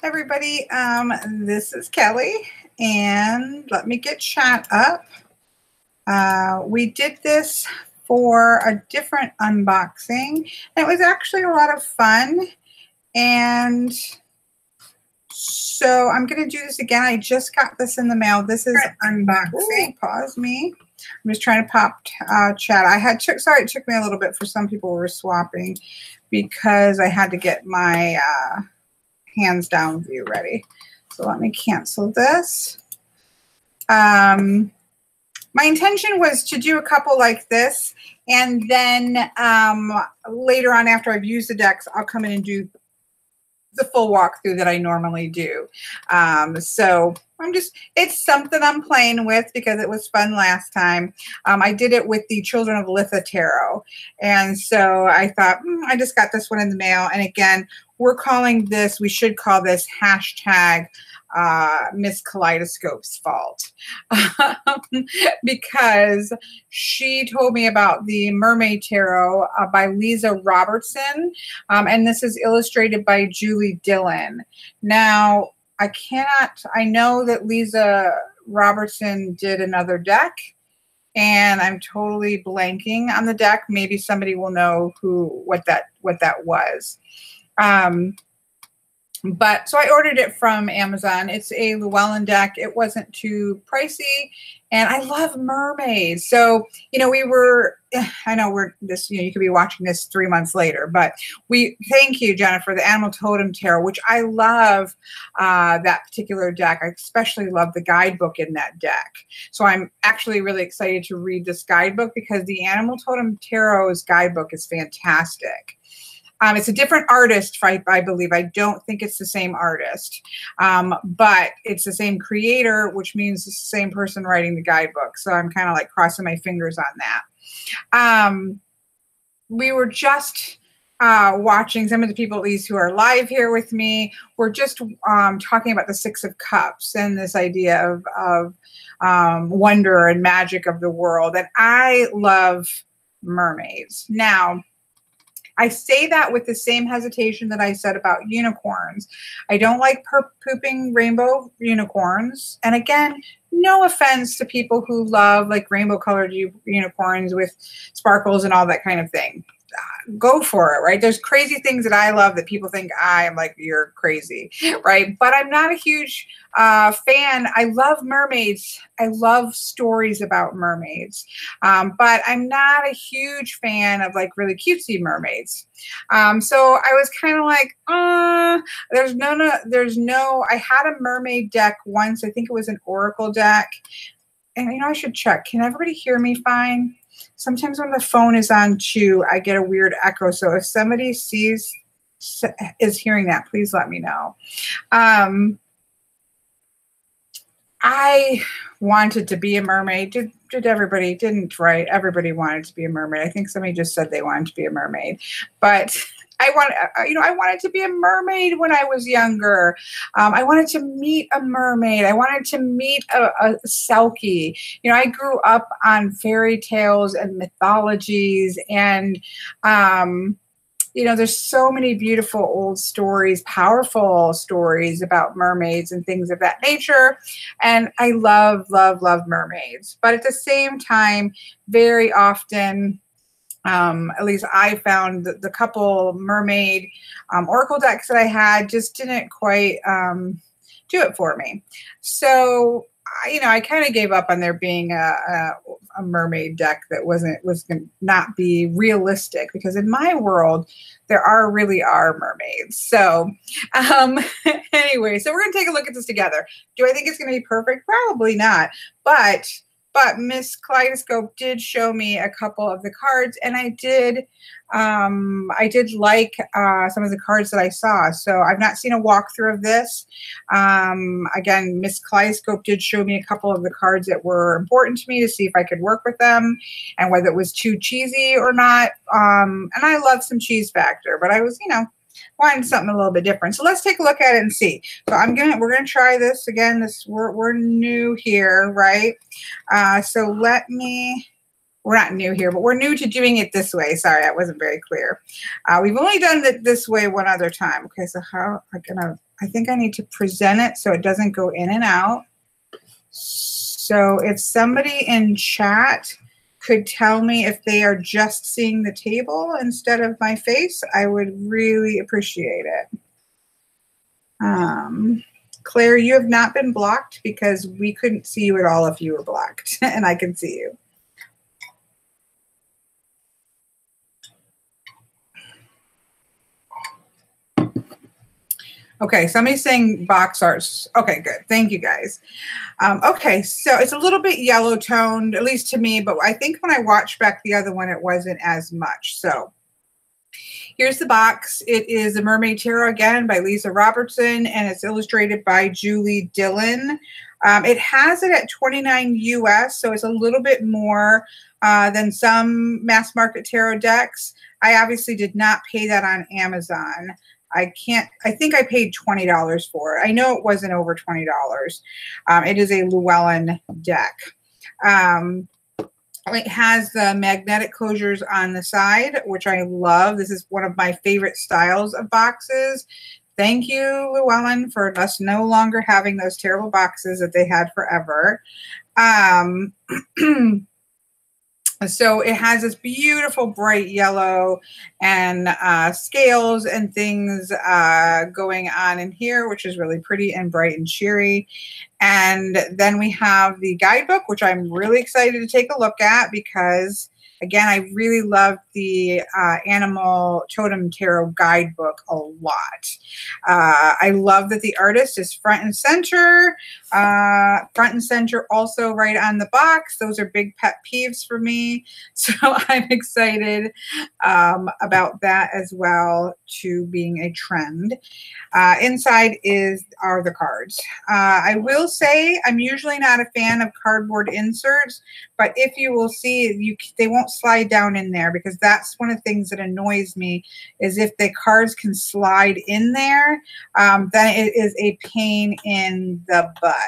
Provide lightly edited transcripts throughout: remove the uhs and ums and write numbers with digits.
Everybody, this is Kelly, and let me get chat up. We did this for a different unboxing, and it was actually a lot of fun, and so I'm going to do this again. I just got this in the mail. This is unboxing. Ooh, pause me. I'm just trying to pop chat. Sorry, it took me a little bit for some people who were swapping because I had to get my hands down view ready. So let me cancel this. My intention was to do a couple like this, and then later on after I've used the decks, I'll come in and do the full walkthrough that I normally do. So it's something I'm playing with because it was fun last time. I did it with the Children of Litha Tarot. And so I thought, I just got this one in the mail. And again, we should call this hashtag Miss Kaleidoscope's fault. Because she told me about the Mermaid Tarot by Lisa Robertson. And this is illustrated by Julie Dillon. Now, I know that Lisa Robertson did another deck, and I'm totally blanking on the deck. Maybe somebody will know what that was. But so I ordered it from Amazon. It's a Llewellyn deck. It wasn't too pricey, and I love mermaids. So, I know you could be watching this 3 months later, but thank you, Jennifer, the Animal Totem Tarot, which I love that particular deck. I especially love the guidebook in that deck. So I'm actually really excited to read this guidebook because the Animal Totem Tarot's guidebook is fantastic. It's a different artist, I believe. I don't think it's the same artist, but it's the same creator, which means it's the same person writing the guidebook. So I'm kind of like crossing my fingers on that. We were just watching, some of the people at least who are live here with me, we're just talking about the Six of Cups and this idea of wonder and magic of the world. And I love mermaids. Now, I say that with the same hesitation that I said about unicorns. I don't like pooping rainbow unicorns. And again, no offense to people who love like rainbow colored unicorns with sparkles and all that kind of thing. Go for it, right? There's crazy things that I love that people think I'm like, you're crazy, right? But I'm not a huge fan. I love mermaids. I love stories about mermaids. But I'm not a huge fan of like really cutesy mermaids. So I was kind of like, I had a mermaid deck once. I think it was an Oracle deck. And I should check. Can everybody hear me fine? Sometimes when the phone is on too, I get a weird echo. So if somebody is hearing that, please let me know. I wanted to be a mermaid. Did everybody? Didn't, right? Everybody wanted to be a mermaid. I think somebody just said they wanted to be a mermaid. But I wanted to be a mermaid when I was younger. I wanted to meet a mermaid. I wanted to meet a selkie. I grew up on fairy tales and mythologies, and there's so many beautiful old stories, powerful stories about mermaids and things of that nature. And I love, love, love mermaids. But at the same time, very often, at least I found that the couple mermaid Oracle decks that I had just didn't quite do it for me. So, I kind of gave up on there being a mermaid deck that was going to not be realistic, because in my world, there really are mermaids. So anyway, so we're going to take a look at this together. Do I think it's going to be perfect? Probably not. But Miss Kaleidoscope did show me a couple of the cards, and I did like some of the cards that I saw. So I've not seen a walkthrough of this. Again, Miss Kaleidoscope did show me a couple of the cards that were important to me to see if I could work with them and whether it was too cheesy or not. And I love some cheese factor, but I was, wanted something a little bit different. So let's take a look at it and see. So we're gonna try this again. We're new here, right? So we're not new here, but we're new to doing it this way. Sorry, that wasn't very clear. We've only done it this way one other time. Okay, so how I think I need to present it so it doesn't go in and out. So if somebody in chat could tell me if they are just seeing the table instead of my face, I would really appreciate it. Claire, you have not been blocked because we couldn't see you at all if you were blocked, and I can see you. Okay, somebody's saying box arts. Okay, good. Thank you, guys. Okay, so it's a little bit yellow toned, at least to me, but I think when I watched back the other one, it wasn't as much. So here's the box. It is a Mermaid Tarot again by Lisa Robertson, and it's illustrated by Julie Dillon. It has it at $29 US, so it's a little bit more than some mass market tarot decks. I obviously did not pay that on Amazon. I think I paid $20 for it. I know it wasn't over $20. It is a Llewellyn deck. It has the magnetic closures on the side, which I love. This is one of my favorite styles of boxes. Thank you, Llewellyn, for us no longer having those terrible boxes that they had forever. So it has this beautiful bright yellow and scales and things going on in here, which is really pretty and bright and cheery. And then we have the guidebook, which I'm really excited to take a look at because, again, I really love the Animal Totem Tarot guidebook a lot. I love that the artist is front and center. Front and center also right on the box. Those are big pet peeves for me. So I'm excited about that as well, to being a trend. Inside are the cards. I will say I'm usually not a fan of cardboard inserts, but if you will see, they won't slide down in there, because that's one of the things that annoys me, is if the cards can slide in there, then it is a pain in the butt.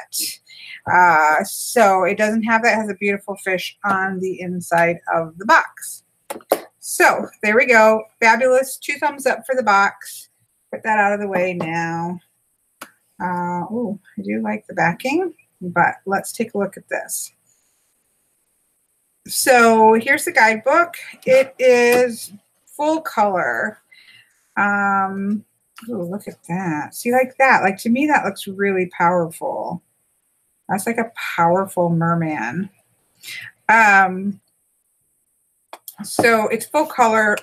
So it doesn't have that. It has a beautiful fish on the inside of the box. So there we go. Fabulous. 2 thumbs up for the box. Put that out of the way now. Oh, I do like the backing, but let's take a look at this. So here's the guidebook. It is full color. Oh, look at that. See, like that. Like, to me, that looks really powerful. That's like a powerful merman. So it's full color,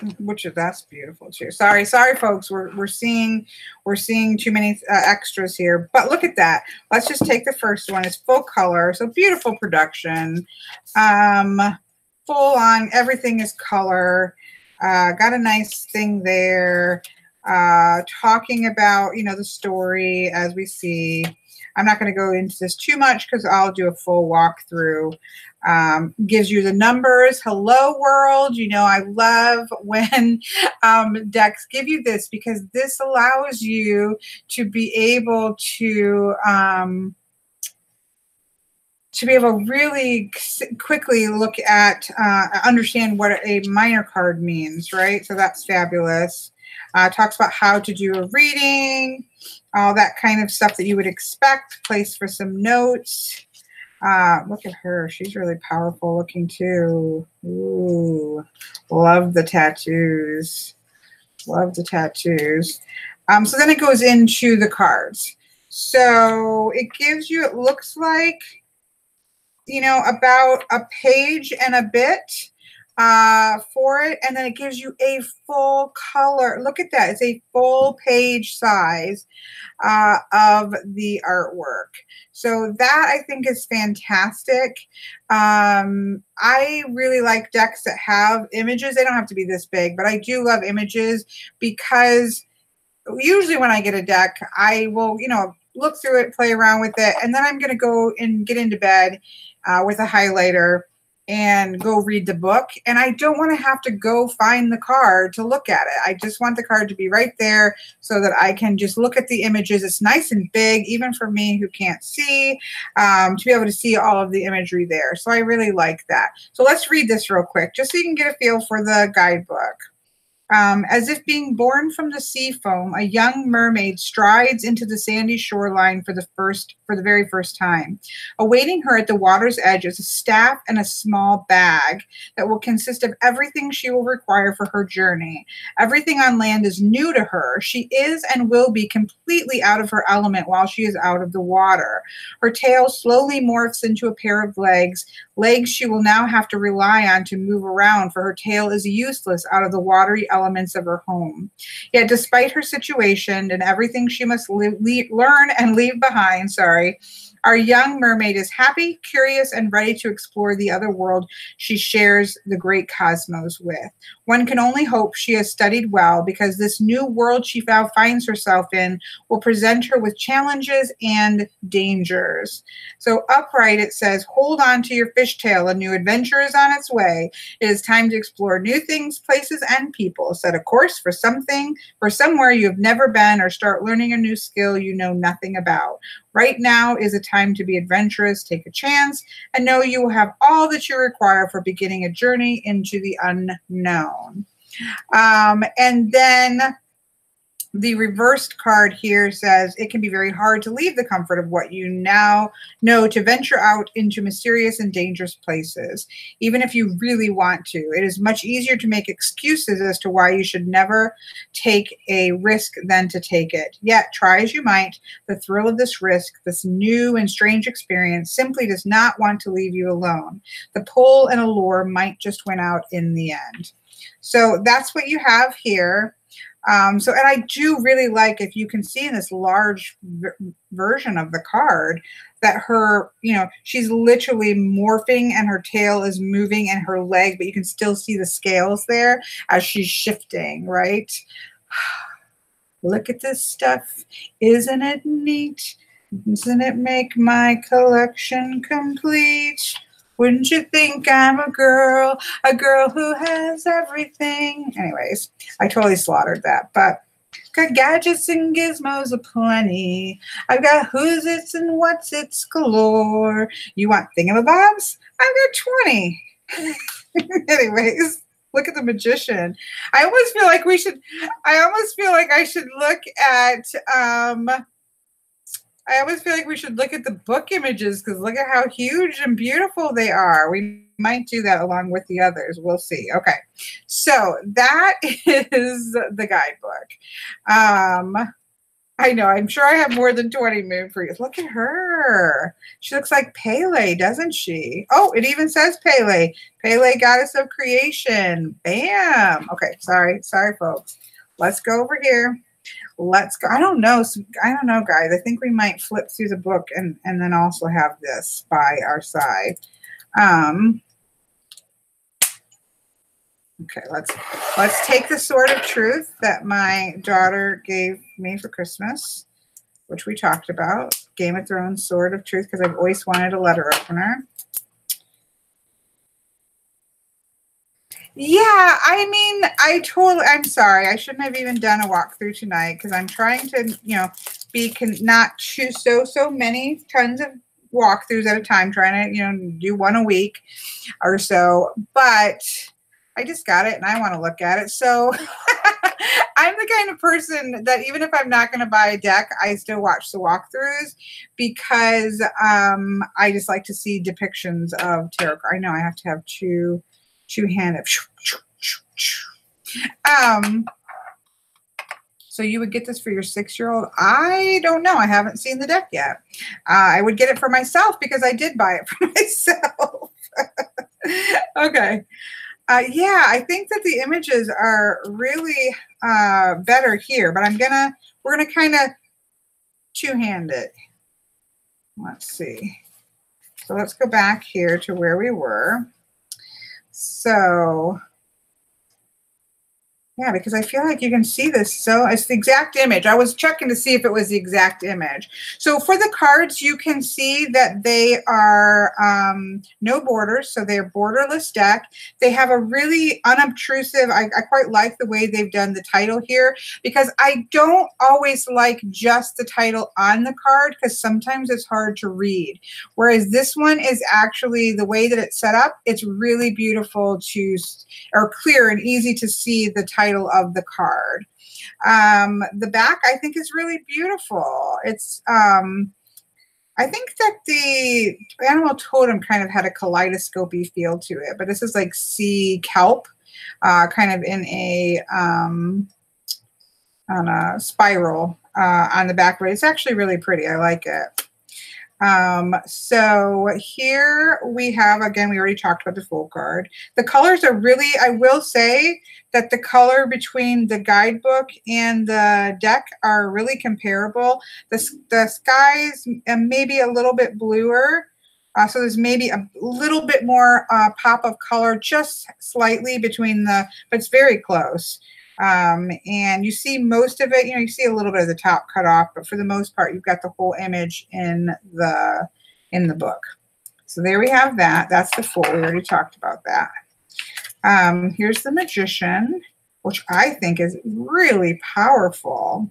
that's beautiful too. Sorry, folks. We're seeing too many extras here. But look at that. Let's just take the first one. It's full color, so beautiful production. Full on, everything is color. Got a nice thing there. Talking about, the story as we see. I'm not going to go into this too much because I'll do a full walkthrough. Gives you the numbers. Hello, world. I love when decks give you this, because this allows you to be able to really quickly look at, understand what a minor card means, right? So that's fabulous. Talks about how to do a reading, all that kind of stuff that you would expect. Place for some notes. Look at her. She's really powerful looking too. Ooh, love the tattoos. Love the tattoos. So then it goes into the cards. So it gives you, it looks like, about a page and a bit for it, and then it gives you a full color. Look at that. It's a full page size of the artwork. So that, I think, is fantastic. I really like decks that have images. They don't have to be this big, but I do love images, because usually when I get a deck, I will, look through it, play around with it, and then I'm going to go and get into bed with a highlighter and go read the book. And I don't want to have to go find the card to look at it. I just want the card to be right there so that I can just look at the images. It's nice and big, even for me who can't see, to be able to see all of the imagery there. So I really like that. So let's read this real quick, just so you can get a feel for the guidebook. As if being born from the sea foam, a young mermaid strides into the sandy shoreline for the very first time. Awaiting her at the water's edge is a staff and a small bag that will consist of everything she will require for her journey. Everything on land is new to her. She is and will be completely out of her element while she is out of the water. Her tail slowly morphs into a pair of legs she will now have to rely on to move around, for her tail is useless out of the watery elements of her home. Yet despite her situation and everything she must learn and leave behind, our young mermaid is happy, curious, and ready to explore the other world she shares the great cosmos with. One can only hope she has studied well, because this new world she now finds herself in will present her with challenges and dangers. So upright, it says, hold on to your fishtail. A new adventure is on its way. It is time to explore new things, places, and people. Set a course for somewhere you have never been, or start learning a new skill you know nothing about. Right now is a time to be adventurous, take a chance, and know you will have all that you require for beginning a journey into the unknown. And then the reversed card here says, it can be very hard to leave the comfort of what you now know to venture out into mysterious and dangerous places, even if you really want to. It is much easier to make excuses as to why you should never take a risk than to take it. Yet, try as you might, the thrill of this risk, this new and strange experience, simply does not want to leave you alone. The pull and allure might just win out in the end. So that's what you have here. And I do really like, if you can see in this large version of the card, that her, she's literally morphing and her tail is moving and her leg, but you can still see the scales there as she's shifting, right? Look at this stuff. Isn't it neat? Doesn't it make my collection complete? Wouldn't you think I'm a girl who has everything? Anyways, I totally slaughtered that, but got gadgets and gizmos aplenty. I've got who's its and what's its galore. You want thingamabobs? I've got 20. Anyways, look at the magician. I almost feel like I should look at we should look at the book images, because look at how huge and beautiful they are. We might do that along with the others. We'll see. Okay. So that is the guidebook. I know. I'm sure I have more than 20 moon for you. Look at her. She looks like Pele, doesn't she? Oh, it even says Pele. Pele, goddess of creation. Bam. Okay. Sorry, folks. Let's go over here. Let's go. I don't know, guys. I think we might flip through the book and then also have this by our side. Okay, let's take the Sword of Truth that my daughter gave me for Christmas, which we talked about. Game of Thrones Sword of Truth, because I've always wanted a letter opener. Yeah, I mean, I'm sorry. I shouldn't have even done a walkthrough tonight, because I'm trying to, not choose so many tons of walkthroughs at a time, trying to, do one a week or so. But I just got it and I want to look at it. So I'm the kind of person that even if I'm not going to buy a deck, I still watch the walkthroughs, because I just like to see depictions of tarot. I know I have to have two-handed. So you would get this for your 6-year-old? I don't know. I haven't seen the deck yet. I would get it for myself, because I did buy it for myself. Okay. Yeah, I think that the images are really better here, but we're gonna kind of two-hand it. Let's see. So let's go back here to where we were. So, yeah, because I feel like you can see this. So it's the exact image. I was checking to see if it was the exact image. So for the cards, you can see that they are no borders. So they're borderless deck. They have a really unobtrusive, I quite like the way they've done the title here, because I don't always like just the title on the card, because sometimes it's hard to read. Whereas this one is actually, the way that it's set up, it's really beautiful or clear and easy to see the title title of the card. The back, I think, is really beautiful. It's, I think that the animal totem kind of had a kaleidoscopy feel to it, but this is like sea kelp, kind of in a, on a spiral on the back, but it's actually really pretty. I like it. So here we have, again, we already talked about the full card. The colors are really, I will say that the color between the guidebook and the deck are really comparable. The skies maybe a little bit bluer. So there's maybe a little bit more pop of color, just slightly between the, but it's very close. And you see most of it, you know, you see a little bit of the top cut off, but for the most part, you've got the whole image in the book. So there we have that. That's the full. We already talked about that. Here's the Magician, which I think is really powerful.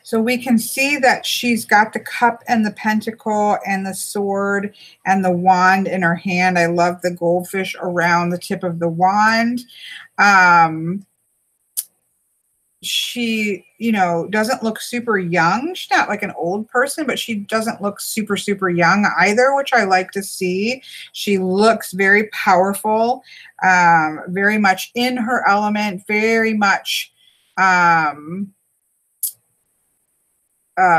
So we can see that she's got the cup and the pentacle and the sword and the wand in her hand. I love the goldfish around the tip of the wand. She, you know, doesn't look super young. She's not like an old person, but she doesn't look super, super young either, which I like to see. She looks very powerful, very much in her element, very much,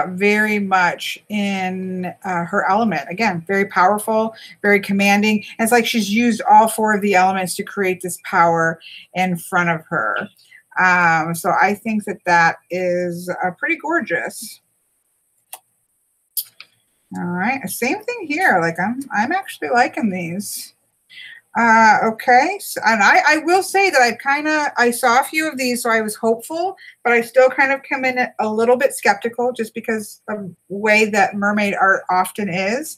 very much in her element. Again, very powerful, very commanding. And it's like she's used all four of the elements to create this power in front of her. So I think that that is pretty gorgeous. All right, same thing here. Like I'm actually liking these. Okay, so, and I will say that I saw a few of these, so I was hopeful, but I still kind of come in a little bit skeptical just because of the way that mermaid art often is.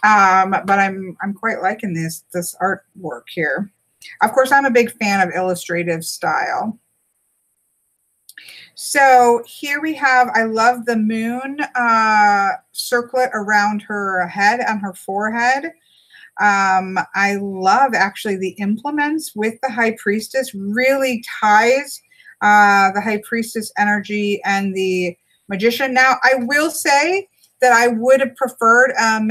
But I'm quite liking this artwork here. Of course, I'm a big fan of illustrative style. So here we have, I love the moon circlet around her head, on her forehead. I love actually the implements with the High Priestess, really ties the High Priestess energy and the Magician. Now, I will say that I would have preferred a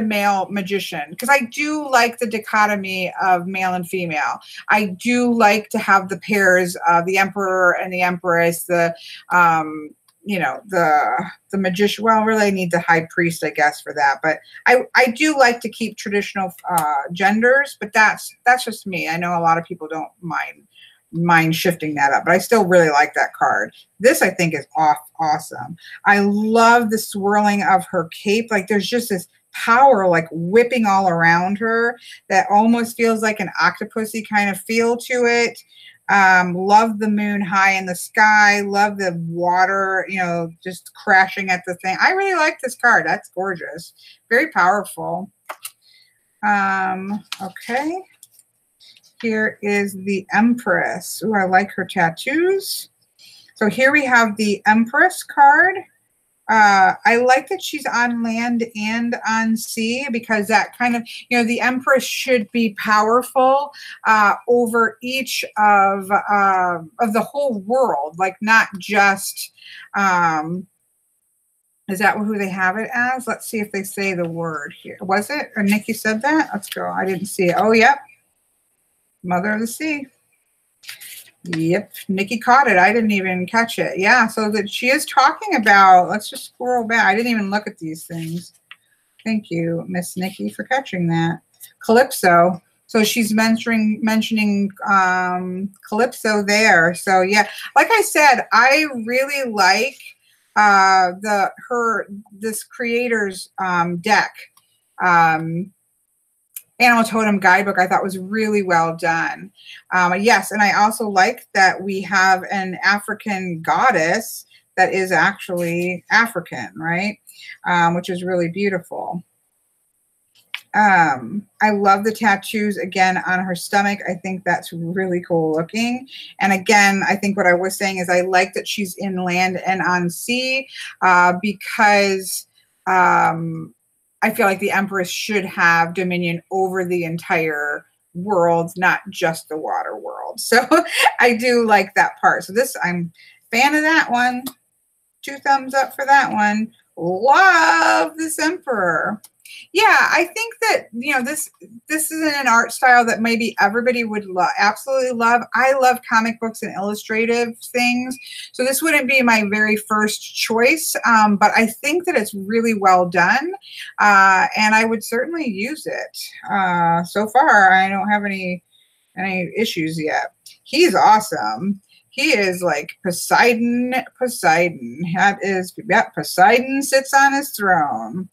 male, magician, because I do like the dichotomy of male and female. I do like to have the pairs of the Emperor and the Empress, the you know, the Magician. Well, really I need the High Priest, I guess, for that. But I do like to keep traditional genders, but that's just me. I know a lot of people don't mind shifting that up, but I still really like that card. This, I think, is awesome. I love the swirling of her cape. Like there's just this power like whipping all around her that almost feels like an octopusy kind of feel to it. Love the moon high in the sky. Love the water, you know, just crashing at the thing. I really like this card. That's gorgeous. Very powerful. Okay. Here is the Empress. Ooh, I like her tattoos. So here we have the Empress card. I like that she's on land and on sea, because that kind of, you know, the Empress should be powerful over each of the whole world, like not just, is that who they have it as? Let's see if they say the word here. Was it? Or Nikki said that? Let's go. I didn't see it. Oh, yep. Mother of the Sea. Yep, Nikki caught it. I didn't even catch it. Yeah, so that she is talking about, let's just scroll back. I didn't even look at these things. Thank you, Miss Nikki, for catching that. Calypso. So she's mentioning Calypso there. So yeah, like I said, I really like this creator's deck. Animal Totem Guidebook, I thought was really well done. Yes, and I also like that we have an African goddess that is actually African, right? Which is really beautiful. I love the tattoos, again, on her stomach. I think that's really cool looking. And again, I think what I was saying is I like that she's in land and on sea, because I feel like the Empress should have dominion over the entire world, not just the water world. So I do like that part. So this, I'm a fan of that one. 2 thumbs up for that one. Love this Emperor. Yeah, I think that, you know, this is an art style that maybe everybody would absolutely love. I love comic books and illustrative things, so this wouldn't be my very first choice, but I think that it's really well done, and I would certainly use it. So far, I don't have any issues yet. He's awesome. He is like Poseidon. That is, yeah, Poseidon sits on his throne.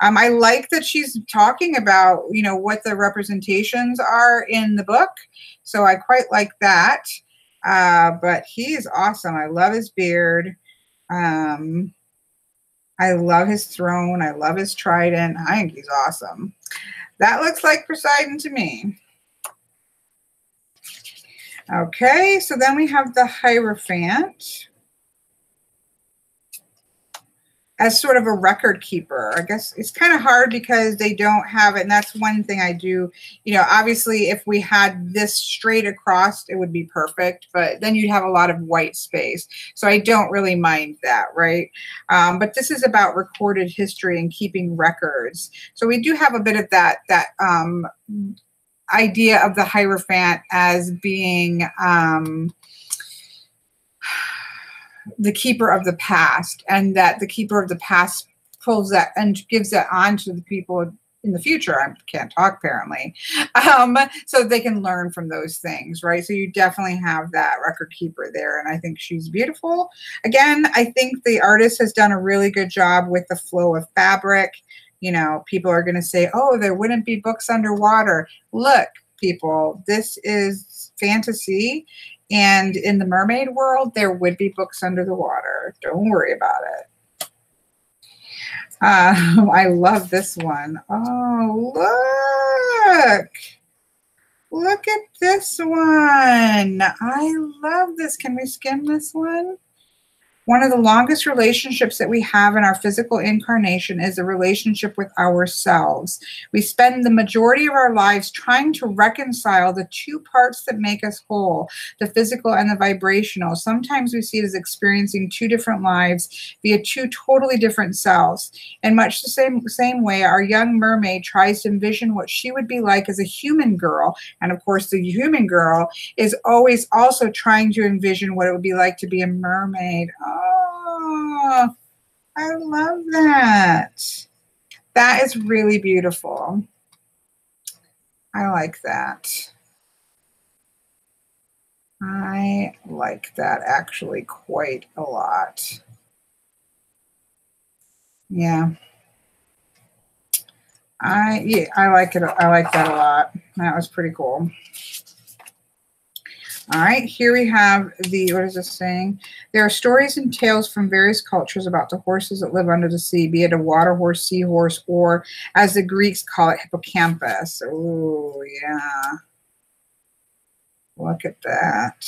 I like that she's talking about, you know, what the representations are in the book. So I quite like that. But he is awesome. I love his beard. I love his throne. I love his trident. I think he's awesome. That looks like Poseidon to me. Okay, so then we have the Hierophant as sort of a record keeper. I guess it's kind of hard because they don't have it, and that's one thing I do. You know, obviously, if we had this straight across, it would be perfect, but then you'd have a lot of white space. So I don't really mind that, right? But this is about recorded history and keeping records. So we do have a bit of that idea of the Hierophant as being the keeper of the past, and that the keeper of the past pulls that and gives that on to the people in the future. I can't talk apparently, so they can learn from those things, right? So you definitely have that record keeper there, and I think she's beautiful. Again, I think the artist has done a really good job with the flow of fabric. You know, people are going to say, oh, there wouldn't be books underwater. Look, people, this is fantasy. And in the mermaid world, there would be books under the water. Don't worry about it. I love this one. Oh, look. Look at this one. I love this. Can we skim this one? One of the longest relationships that we have in our physical incarnation is a relationship with ourselves. We spend the majority of our lives trying to reconcile the two parts that make us whole, the physical and the vibrational. Sometimes we see it as experiencing two different lives via two totally different selves. In much the same way, our young mermaid tries to envision what she would be like as a human girl. And of course, the human girl is always also trying to envision what it would be like to be a mermaid. Oh, I love that. That is really beautiful. I like that. I like that actually quite a lot. Yeah. I like it. I like that a lot. That was pretty cool. All right, here we have the, what is this saying? There are stories and tales from various cultures about the horses that live under the sea, be it a water horse, seahorse, or as the Greeks call it, hippocampus. Oh, yeah. Look at that.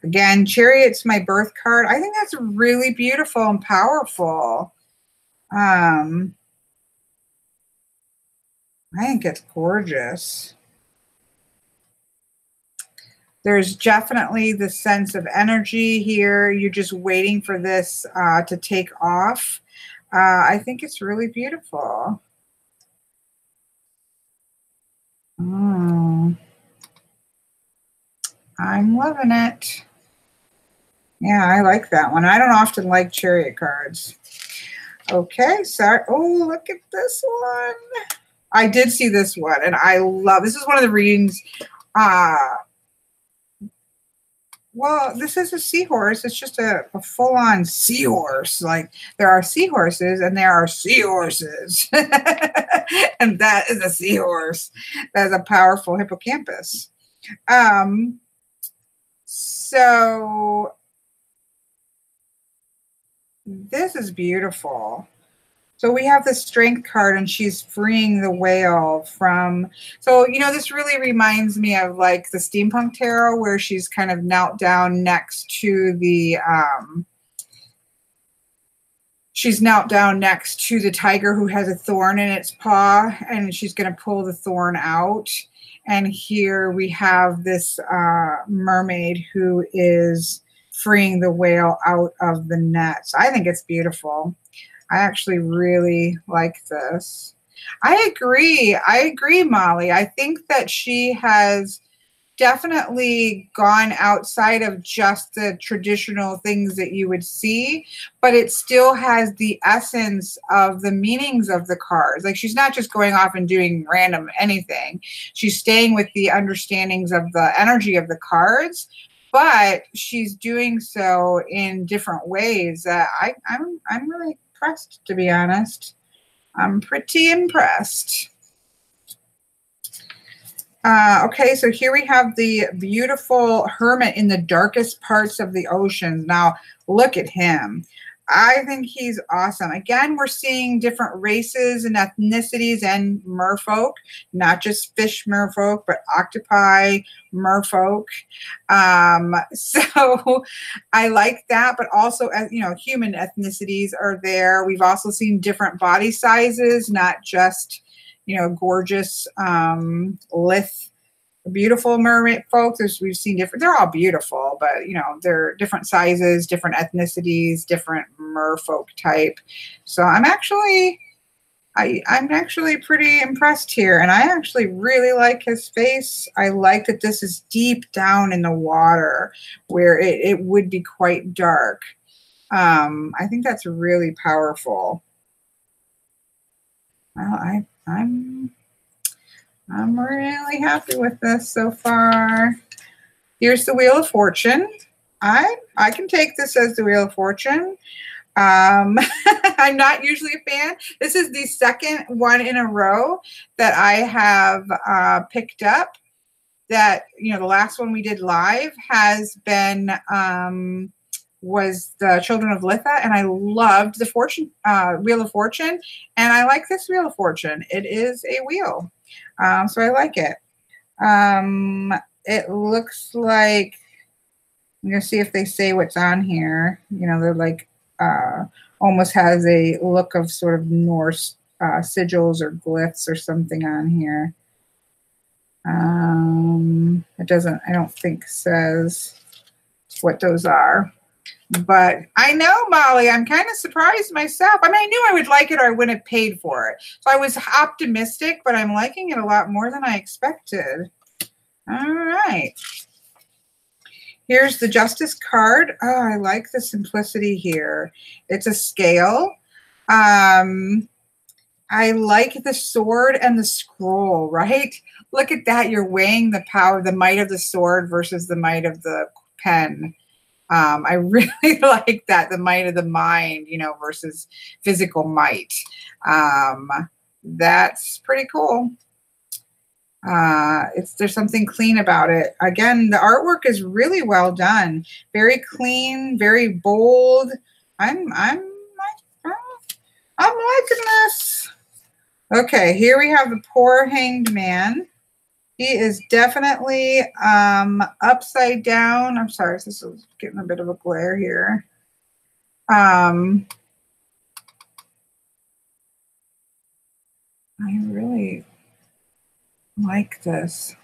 Again, Chariot's my birth card. I think that's really beautiful and powerful. I think it's gorgeous. There's definitely the sense of energy here. You're just waiting for this to take off. I think it's really beautiful. I'm loving it. Yeah, I like that one. I don't often like Chariot cards. Okay, sorry. Oh, look at this one. I did see this one, and I love, this is one of the readings. Well, this is a seahorse. It's just a full-on seahorse. Like, there are seahorses and there are seahorses. And that is a seahorse. That is a powerful hippocampus. So this is beautiful. So we have the strength card, and she's freeing the whale from, so, you know, this really reminds me of like the steampunk tarot, where she's kind of knelt down next to the She's knelt down next to the tiger who has a thorn in its paw, and she's going to pull the thorn out. And here we have this mermaid who is freeing the whale out of the net. So I think it's beautiful. I actually really like this. I agree, Molly. I think that she has definitely gone outside of just the traditional things that you would see, but it still has the essence of the meanings of the cards. Like, she's not just going off and doing random anything. She's staying with the understandings of the energy of the cards, but she's doing so in different ways that I'm really impressed, to be honest. I'm pretty impressed. Okay, so here we have the beautiful Hermit in the darkest parts of the ocean. Now, look at him. I think he's awesome. Again, we're seeing different races and ethnicities and merfolk, not just fish merfolk, but octopi merfolk. So I like that, but also, you know, human ethnicities are there. We've also seen different body sizes, not just, you know, gorgeous lithe, beautiful mermaid folks. We've seen different, they're all beautiful, but, you know, they're different sizes, different ethnicities, different merfolk type. So I'm actually pretty impressed here, and I actually really like his face. I like that this is deep down in the water where it would be quite dark. I think that's really powerful. Well, I'm really happy with this so far. Here's the Wheel of Fortune. I can take this as the Wheel of Fortune. I'm not usually a fan. This is the second one in a row that I have picked up. That, you know, the last one we did live has been was the Children of Litha, and I loved the Fortune Wheel of Fortune, and I like this Wheel of Fortune. It is a wheel. So I like it. It looks like, I'm going to see if they say what's on here. You know, they're like, almost has a look of sort of Norse sigils or glyphs or something on here. It doesn't, I don't think says what those are. But I know, Molly, I'm kind of surprised myself. I mean, I knew I would like it or I wouldn't have paid for it. So I was optimistic, but I'm liking it a lot more than I expected. All right. Here's the Justice card. Oh, I like the simplicity here. It's a scale. I like the sword and the scroll, right? Look at that. You're weighing the power, the might of the sword versus the might of the pen. I really like that, the might of the mind, you know, versus physical might. That's pretty cool. There's something clean about it. Again, the artwork is really well done. Very clean, very bold. I'm liking this. Okay, here we have the poor hanged man. He is definitely upside down. I'm sorry, this is getting a bit of a glare here. I really like this.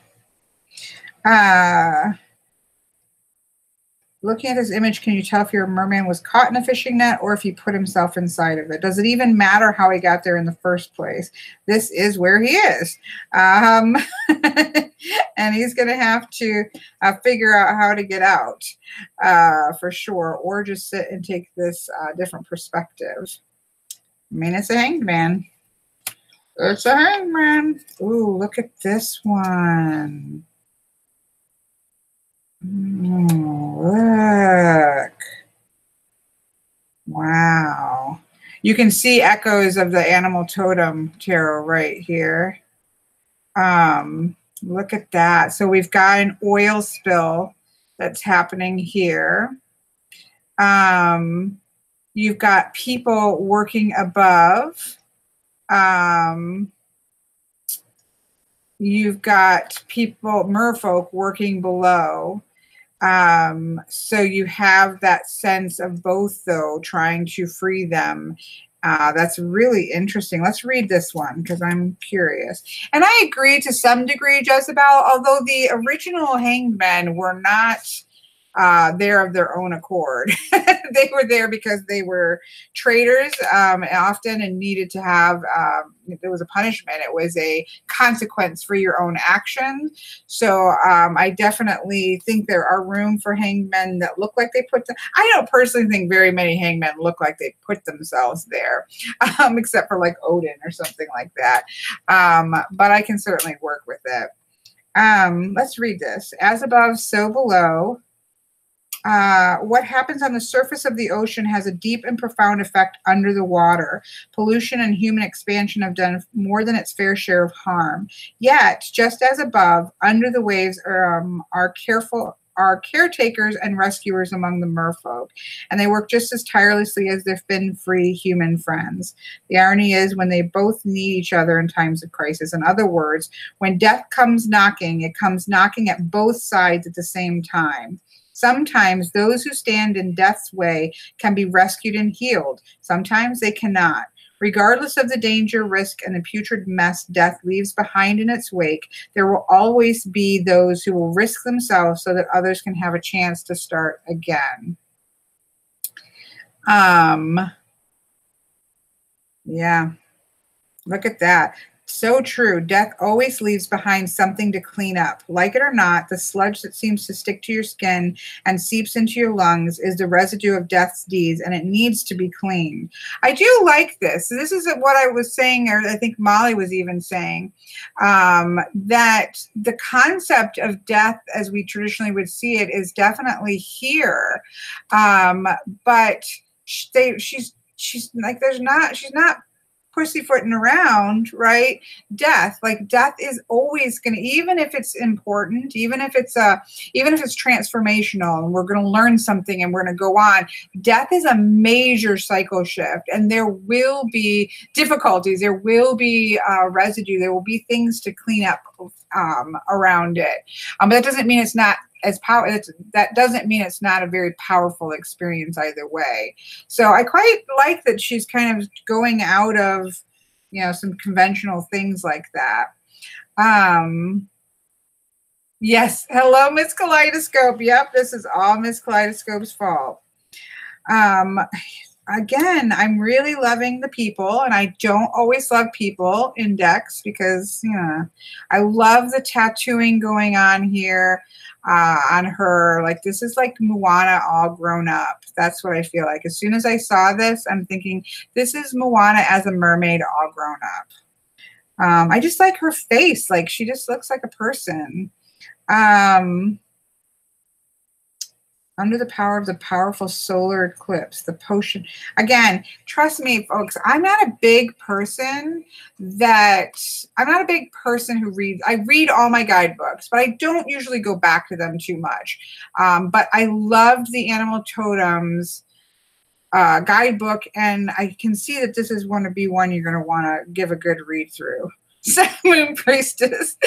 Looking at this image, can you tell if your merman was caught in a fishing net or if he put himself inside of it? Does it even matter how he got there in the first place? This is where he is. And he's going to have to figure out how to get out for sure, or just sit and take this different perspective. I mean, it's a hanged man. It's a hanged man. Ooh, look at this one. Look. Wow. You can see echoes of the animal totem tarot right here. Look at that. So we've got an oil spill that's happening here. You've got people working above. You've got people, merfolk, working below. So you have that sense of both, though, trying to free them. That's really interesting. Let's read this one because I'm curious. And I agree to some degree, Jezebel, although the original hanged men were not there of their own accord. They were there because they were traitors often and needed to have, there was a punishment. It was a consequence for your own actions. So I definitely think there are room for hanged men that look like they put them. I don't personally think very many hanged men look like they put themselves there, except for like Odin or something like that. But I can certainly work with it. Let's read this. As above, so below. What happens on the surface of the ocean has a deep and profound effect under the water. Pollution and human expansion have done more than its fair share of harm. Yet, just as above, under the waves are caretakers and rescuers among the merfolk, and they work just as tirelessly as their fin-free human friends. The irony is when they both need each other in times of crisis. In other words, when death comes knocking, it comes knocking at both sides at the same time. Sometimes those who stand in death's way can be rescued and healed. Sometimes they cannot. Regardless of the danger, risk, and the putrid mess death leaves behind in its wake, there will always be those who will risk themselves so that others can have a chance to start again. Yeah, look at that. So true. Death always leaves behind something to clean up. Like it or not, the sludge that seems to stick to your skin and seeps into your lungs is the residue of death's deeds, and it needs to be cleaned. I do like this. This is what I was saying, or I think Molly was even saying, that the concept of death as we traditionally would see it is definitely here. But she's like, she's not pussyfooting around, right? Death is always going to, even if it's important, even if it's transformational and we're going to learn something and we're going to go on, death is a major cycle shift, and there will be difficulties, there will be residue, there will be things to clean up around it. But that doesn't mean it's not as that doesn't mean it's not a very powerful experience either way. So I quite like that she's kind of going out of, some conventional things like that. Yes. Hello, Miss Kaleidoscope. Yep. This is all Miss Kaleidoscope's fault. Again, I'm really loving the people, and I don't always love people in decks because, I love the tattooing going on here. On her, like this is like Moana all grown up. That's what I feel like. As soon as I saw this, I'm thinking this is Moana as a mermaid all grown up. I just like her face. Like she just looks like a person. Under the power of the powerful solar eclipse, the potion. Again, trust me, folks, I'm not a big person who reads. I read all my guidebooks, but I don't usually go back to them too much. But I loved the Animal Totems guidebook, and I can see that this is going to be one you're going to want to give a good read through. So Moon Priestess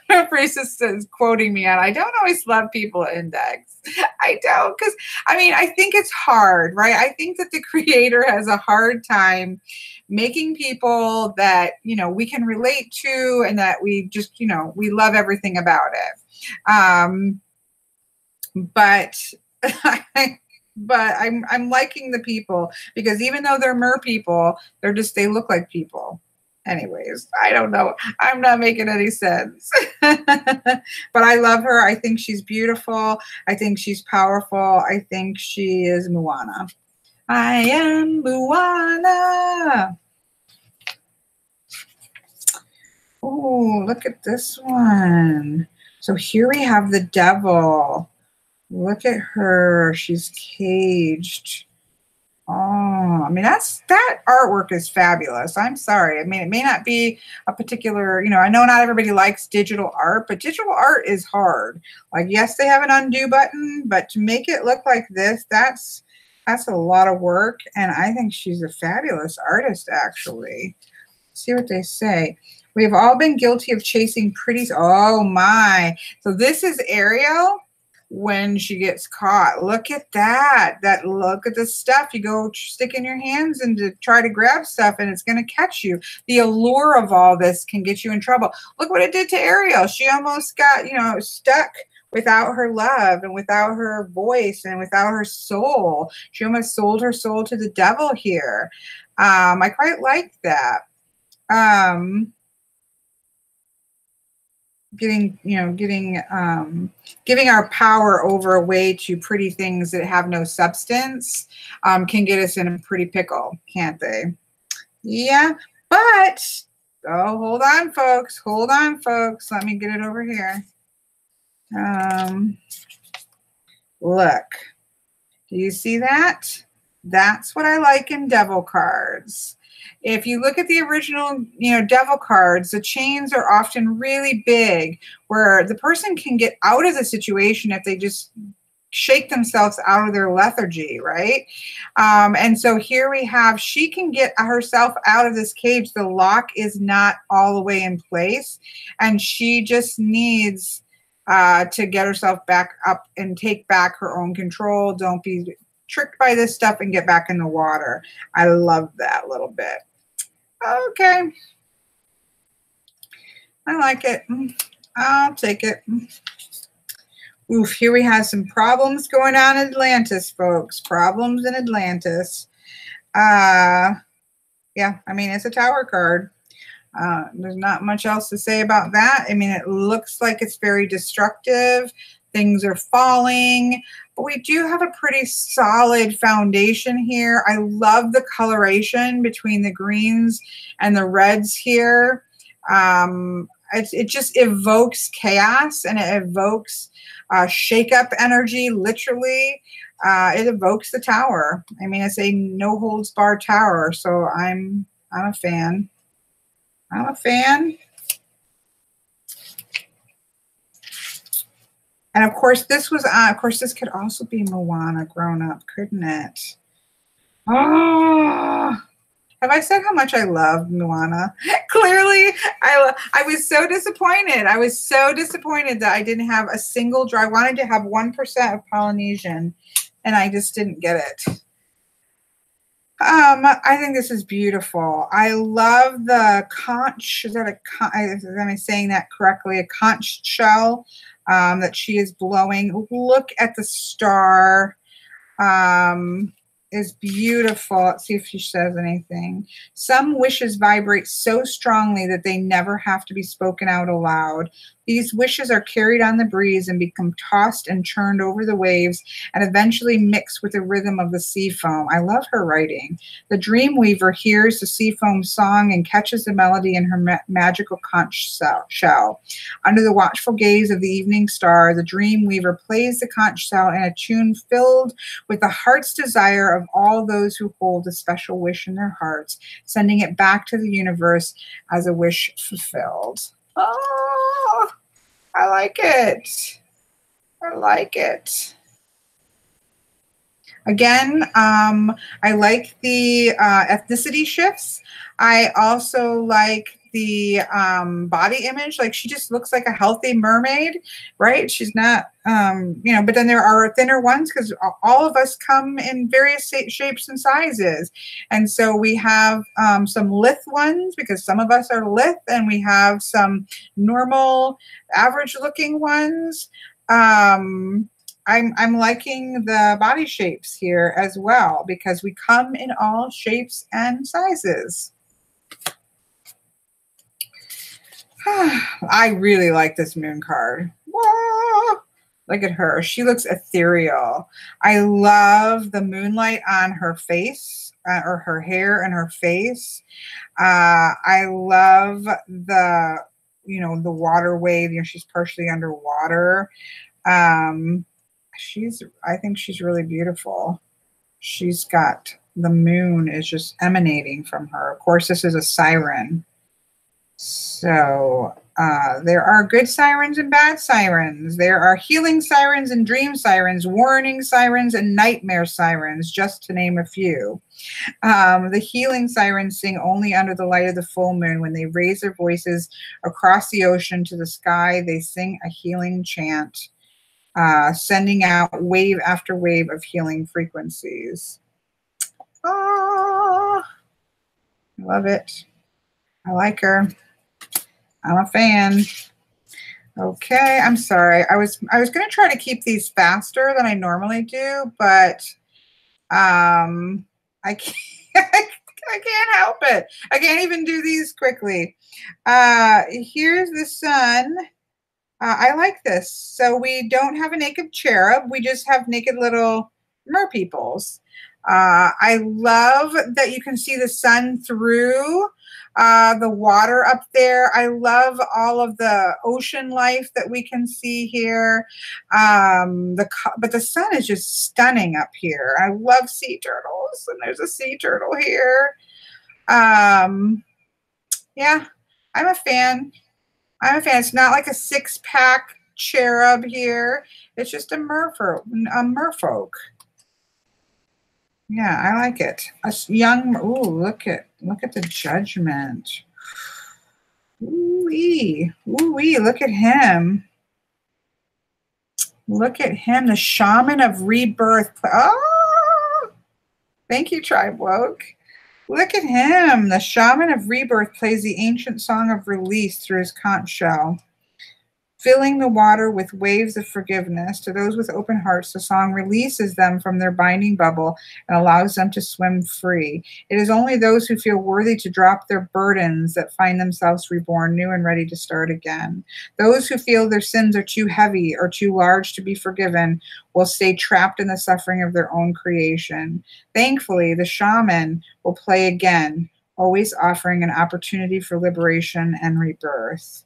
is quoting me on, I don't always love people index. I don't, because I think it's hard, right? I think that the creator has a hard time making people that, we can relate to and that we just, we love everything about it. But I'm liking the people because even though they're mer people, they look like people. Anyways, I don't know. I'm not making any sense. But I love her. I think she's beautiful. I think she's powerful. I think she is Moana. I am Moana. Oh, look at this one. So here we have the devil. Look at her. She's caged. Oh, that artwork is fabulous. I'm sorry. It may not be a particular, I know not everybody likes digital art, but digital art is hard. Like, yes, they have an undo button, but to make it look like this, that's a lot of work. And I think she's a fabulous artist, actually. Let's see what they say. We have all been guilty of chasing pretties. Oh, my. So this is Ariel. when she gets caught. Look at that. Look at the stuff. You go sticking your hands in to try to grab stuff and it's going to catch you. The allure of all this can get you in trouble. Look what it did to Ariel. She almost got, you know, stuck without her love and without her voice and without her soul. She almost sold her soul to the devil here. I quite like that. Giving our power over away to pretty things that have no substance can get us in a pretty pickle, can't they? Yeah, but oh, hold on, folks. Hold on, folks. Let me get it over here. Look, do you see that? That's what I like in devil cards. If you look at the original, you know, devil cards, the chains are often really big where the person can get out of the situation if they just shake themselves out of their lethargy, right? And so here we have, she can get herself out of this cage. The lock is not all the way in place, and she just needs to get herself back up and take back her own control. Don't be tricked by this stuff and get back in the water. I love that little bit. Okay. I like it. I'll take it. Oof, here we have some problems going on in Atlantis, folks. Problems in Atlantis. Yeah, I mean, it's a tower card. There's not much else to say about that. I mean, it looks like it's very destructive. Things are falling, but we do have a pretty solid foundation here. I love the coloration between the greens and the reds here. It just evokes chaos, and it evokes shake-up energy, literally. It evokes the tower. I mean, it's a no-holds-barred tower, so I'm a fan. I'm a fan. And of course, this was, of course, this could also be Moana grown up, couldn't it? Oh, have I said how much I love Moana? Clearly, I was so disappointed. I was so disappointed that I didn't have a single draw. I wanted to have 1% of Polynesian, and I just didn't get it. I think this is beautiful. I love the conch. Is that am I saying that correctly? A conch shell that she is blowing. Look at the star. Is beautiful. Let's see if she says anything. Some wishes vibrate so strongly that they never have to be spoken out aloud. These wishes are carried on the breeze and become tossed and churned over the waves and eventually mix with the rhythm of the sea foam. I love her writing. The dream weaver hears the sea foam song and catches the melody in her magical conch shell. Under the watchful gaze of the evening star, the dream weaver plays the conch shell in a tune filled with the heart's desire of all those who hold a special wish in their hearts, sending it back to the universe as a wish fulfilled. Oh, I like it. I like it. Again, I like the ethnicity shifts. I also like the body image. Like, she just looks like a healthy mermaid, right? She's not, you know, but then there are thinner ones because all of us come in various shapes and sizes. And so we have some lithe ones because some of us are lithe, and we have some normal, average looking ones. I'm liking the body shapes here as well because we come in all shapes and sizes. I really like this moon card. Whoa, look at her. She looks ethereal. I love the moonlight on her face, or her hair and her face. I love the, you know, the water wave. You know, she's partially underwater. I think she's really beautiful. She's got, the moon is just emanating from her. Of course, this is a siren. So there are good sirens and bad sirens. There are healing sirens and dream sirens, warning sirens and nightmare sirens, just to name a few. The healing sirens sing only under the light of the full moon. When they raise their voices across the ocean to the sky, they sing a healing chant. sending out wave after wave of healing frequencies. Oh, I love it. I like her. I'm a fan. Okay, I'm sorry. I was going to try to keep these faster than I normally do, but I can't. I can't help it. I can't even do these quickly. Here's the sun. I like this. So we don't have a naked cherub. We just have naked little merpeoples. I love that you can see the sun through the water up there. I love all of the ocean life that we can see here. But the sun is just stunning up here. I love sea turtles, and there's a sea turtle here. Yeah, I'm a fan. I'm a fan. It's not like a six-pack cherub here. It's just a merfolk. Yeah, I like it. A young. Ooh, look at the judgment. Ooh-wee. Ooh-wee, look at him. Look at him, the Shaman of Rebirth. Oh, thank you, Tribe Woke. Look at him. The Shaman of Rebirth plays the ancient song of release through his conch shell, filling the water with waves of forgiveness. To those with open hearts, the song releases them from their binding bubble and allows them to swim free. It is only those who feel worthy to drop their burdens that find themselves reborn, new and ready to start again. Those who feel their sins are too heavy or too large to be forgiven will stay trapped in the suffering of their own creation. Thankfully, the shaman will play again, always offering an opportunity for liberation and rebirth.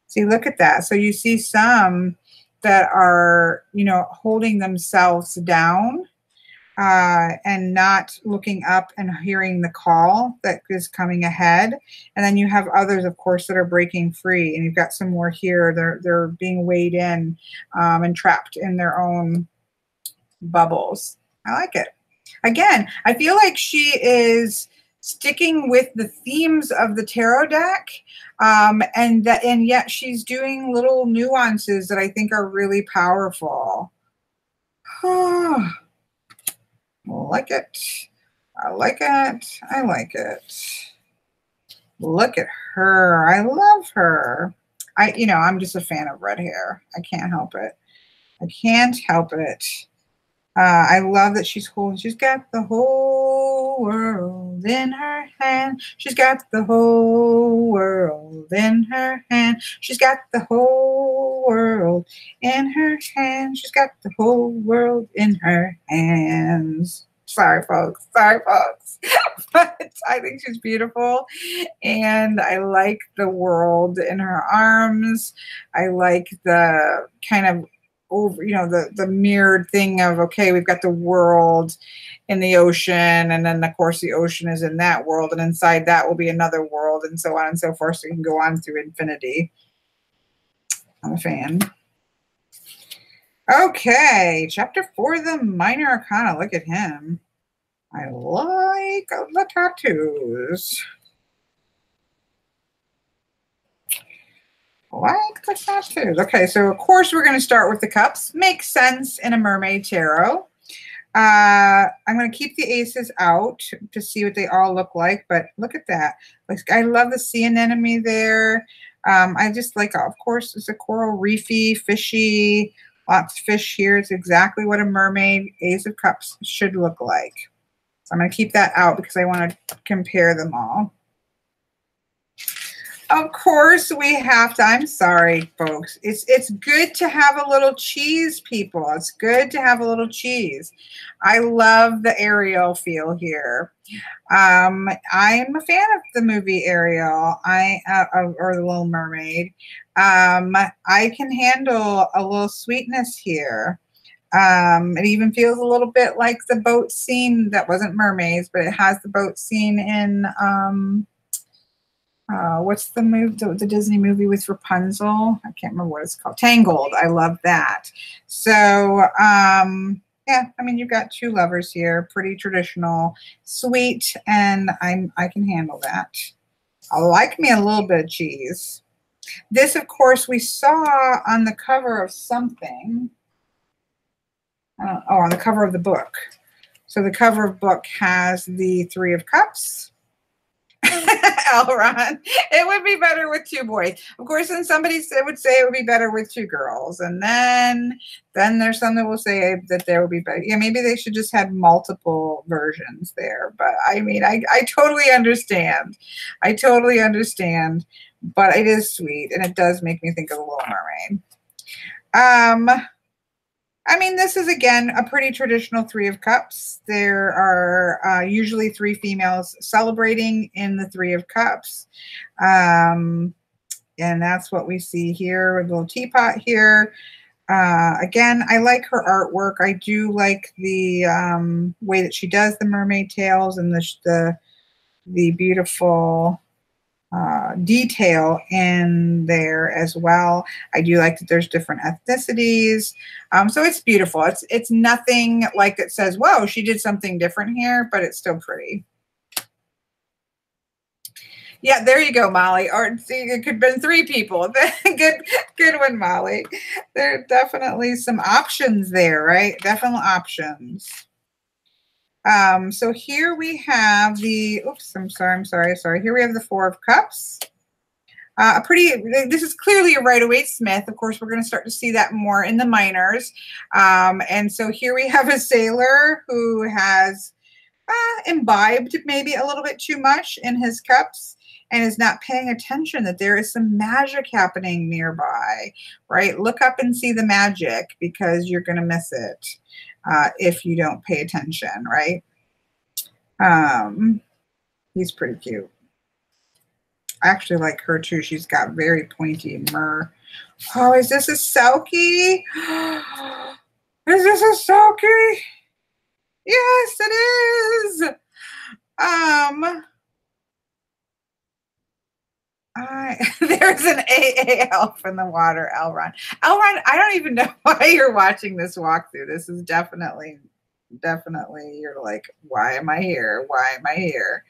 See, look at that. So you see some that are, holding themselves down and not looking up and hearing the call that is coming ahead. And then you have others, of course, that are breaking free. And you've got some more here. They're being weighed in and trapped in their own bubbles. I like it. Again, I feel like she is sticking with the themes of the tarot deck, and yet she's doing little nuances that I think are really powerful. I like it. I like it. I like it. Look at her. I love her. I'm just a fan of red hair. I can't help it. I can't help it. I love that she's got the whole world in her hand. She's got the whole world in her hand. She's got the whole world in her hand. She's got the whole world in her hands. Sorry, folks. But I think she's beautiful. And I like the world in her arms. I like the kind of over, the mirrored thing of, okay, we've got the world in the ocean, and then of course the ocean is in that world, and inside that will be another world, and so on and so forth. So you can go on through infinity. I'm a fan. Okay, chapter 4, the Minor Arcana. Look at him. I like the tattoos. Like the tattoos. Okay, so of course we're going to start with the cups. Makes sense in a mermaid tarot. I'm going to keep the aces out to see what they all look like, but look at that. I love the sea anemone there. I just like, of course, it's a coral reefy, fishy, lots of fish here. It's exactly what a mermaid Ace of Cups should look like. So I'm going to keep that out because I want to compare them all. Of course we have to. I'm sorry, folks. It's good to have a little cheese, people. It's good to have a little cheese. I love the Ariel feel here. I'm a fan of the movie Ariel. Or the Little Mermaid. I can handle a little sweetness here. It even feels a little bit like the boat scene that wasn't mermaids, but it has the boat scene in what's the movie, the Disney movie with Rapunzel? I can't remember what it's called. Tangled. I love that. So, yeah, I mean, you've got two lovers here, pretty traditional, sweet, and I can handle that. I like me a little bit of cheese. This, of course, we saw on the cover of something. on the cover of the book. So the cover of book has the Three of Cups. Elrond, it would be better with two boys. Of course, then somebody would say it would be better with two girls. And then there's some that will say that there would be better. Yeah, maybe they should just have multiple versions there. But I mean, I totally understand. I totally understand. But it is sweet, and it does make me think of the Little Mermaid. I mean, this is, again, a pretty traditional Three of Cups. There are usually three females celebrating in the Three of Cups. And that's what we see here with a little teapot here. Again, I like her artwork. I do like the way that she does the mermaid tails and the beautiful detail in there as well. I do like that there's different ethnicities. So it's beautiful. It's nothing like that says, whoa, she did something different here, but it's still pretty. Yeah, there you go, Molly. Or see, it could have been three people. Good one, Molly. There are definitely some options there, right? Definitely options. So here we have the, oops, I'm sorry. Here we have the Four of Cups. This is clearly a Rider-Waite Smith. Of course, we're going to start to see that more in the minors. And so here we have a sailor who has imbibed maybe a little bit too much in his cups and is not paying attention that there is some magic happening nearby, right? Look up and see the magic, because you're going to miss it if you don't pay attention, right? He's pretty cute. I actually like her too. She's got very pointy myrrh. Oh, is this a Selkie? Is this a Selkie? Yes, it is. There's an AA elf in the water, Elrond. Elrond, I don't even know why you're watching this walkthrough. This is definitely, you're like, why am I here? Why am I here?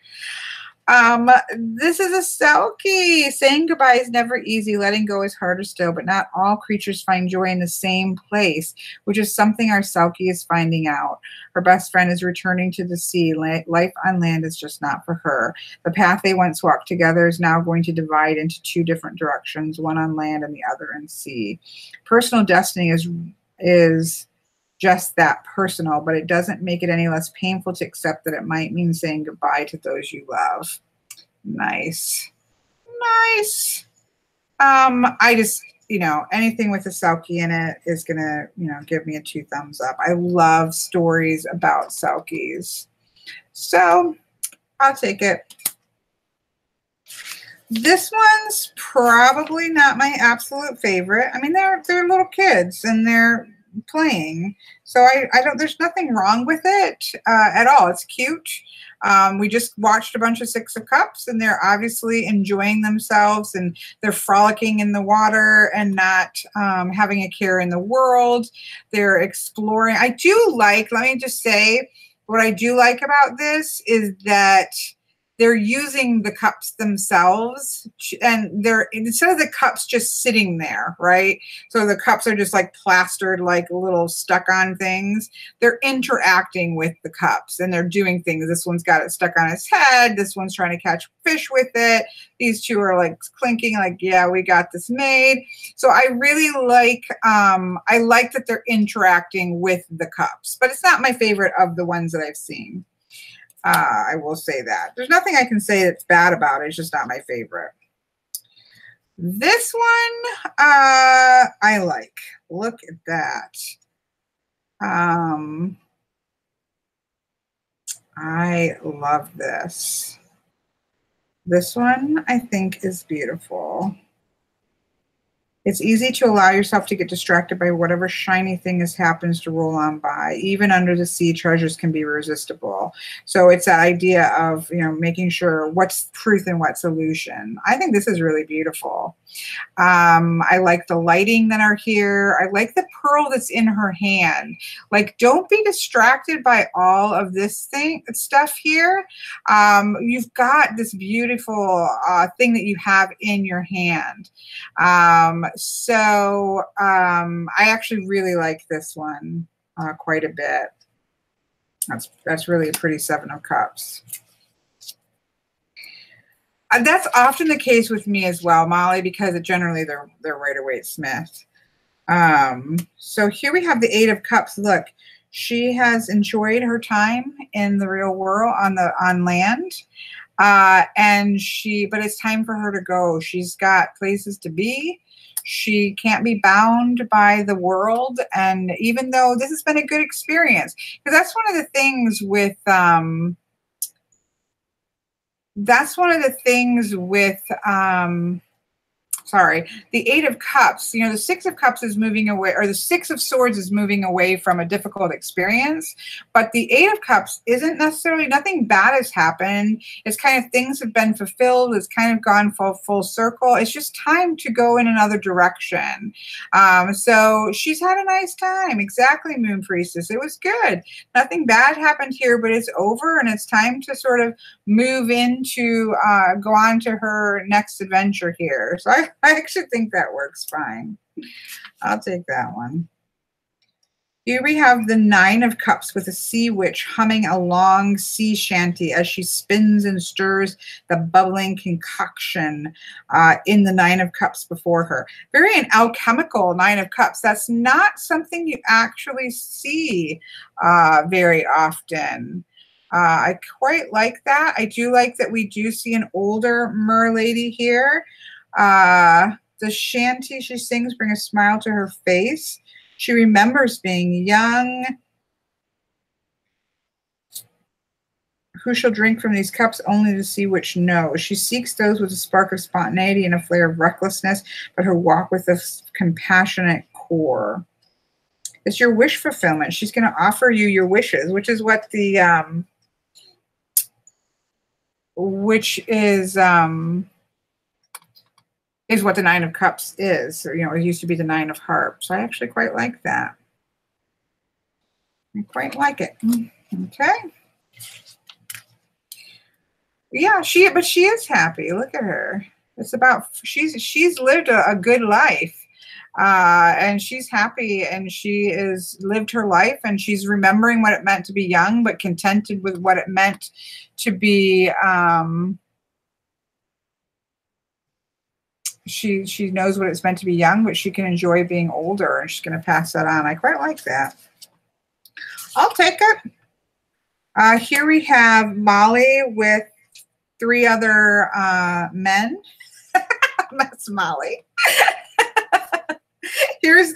This is a Selkie. Saying goodbye is never easy. Letting go is harder still, but not all creatures find joy in the same place, which is something our Selkie is finding out. Her best friend is returning to the sea. Life on land is just not for her. The path they once walked together is now going to divide into two different directions, one on land and the other in sea. Personal destiny is just that, personal, but it doesn't make it any less painful to accept that it might mean saying goodbye to those you love. Nice. Nice. I just, anything with a Selkie in it is going to, give me a 2 thumbs up. I love stories about Selkies. So I'll take it. This one's probably not my absolute favorite. I mean, they're little kids and they're playing, so I don't, there's nothing wrong with it at all. It's cute. We just watched a bunch of Six of Cups, and they're obviously enjoying themselves, and they're frolicking in the water and not having a care in the world. They're exploring. I do like, let me just say, what I do like about this is that they're using the cups themselves, and they're, instead of the cups just sitting there, right? So the cups are just like plastered, like little stuck on things. They're interacting with the cups, and they're doing things. This one's got it stuck on its head. This one's trying to catch fish with it. These two are like clinking, like, yeah, we got this made. So I really like, I like that they're interacting with the cups, but it's not my favorite of the ones that I've seen. I will say that. There's nothing I can say that's bad about it. It's just not my favorite. This one, I like. Look at that. I love this. This one, I think, is beautiful. It's easy to allow yourself to get distracted by whatever shiny thing happens to roll on by. Even under the sea, treasures can be irresistible. So it's that idea of, making sure what's truth and what's illusion. I think this is really beautiful. I like the lighting that are here. I like the pearl that's in her hand. Like, don't be distracted by all of this stuff here. You've got this beautiful thing that you have in your hand. So I actually really like this one. quite a bit. That's really a pretty Seven of Cups. That's often the case with me as well, Molly, because generally they're Rider-Waite Smith. So here we have the Eight of Cups. Look, she has enjoyed her time in the real world on land. But it's time for her to go. She's got places to be. She can't be bound by the world. And even though this has been a good experience, because that's one of the things with, sorry, the Eight of Cups, you know, the Six of Cups is moving away, or the Six of Swords is moving away from a difficult experience. But the Eight of Cups isn't necessarily, nothing bad has happened. It's kind of things have been fulfilled. It's kind of gone full circle. It's just time to go in another direction. So she's had a nice time. Exactly, Moon Priestess. It was good. Nothing bad happened here, but it's over, and it's time to sort of move into, go on to her next adventure here. So I actually think that works fine. I'll take that one. Here we have the Nine of Cups with a sea witch humming a long sea shanty as she spins and stirs the bubbling concoction in the Nine of Cups before her. Very an alchemical Nine of Cups. That's not something you actually see very often. I quite like that. I do like that we do see an older mer lady here. The shanty she sings bring a smile to her face. She remembers being young. Who shall drink from these cups? Only the sea witch knows. She seeks those with a spark of spontaneity and a flare of recklessness, but her walk with a compassionate core. It's your wish fulfillment. She's going to offer you your wishes, which is what the is what the Nine of Cups is. Or, you know, it used to be the Nine of Hearts. So I actually quite like that. I quite like it. Okay. Yeah, but she is happy. Look at her. It's about, she's lived a good life. And she's happy, and she has lived her life, and she's remembering what it meant to be young, but contented with what it meant to be, she knows what it's meant to be young, but she can enjoy being older, and she's going to pass that on. I quite like that. I'll take it. Here we have Molly with three other men. That's Molly. Here's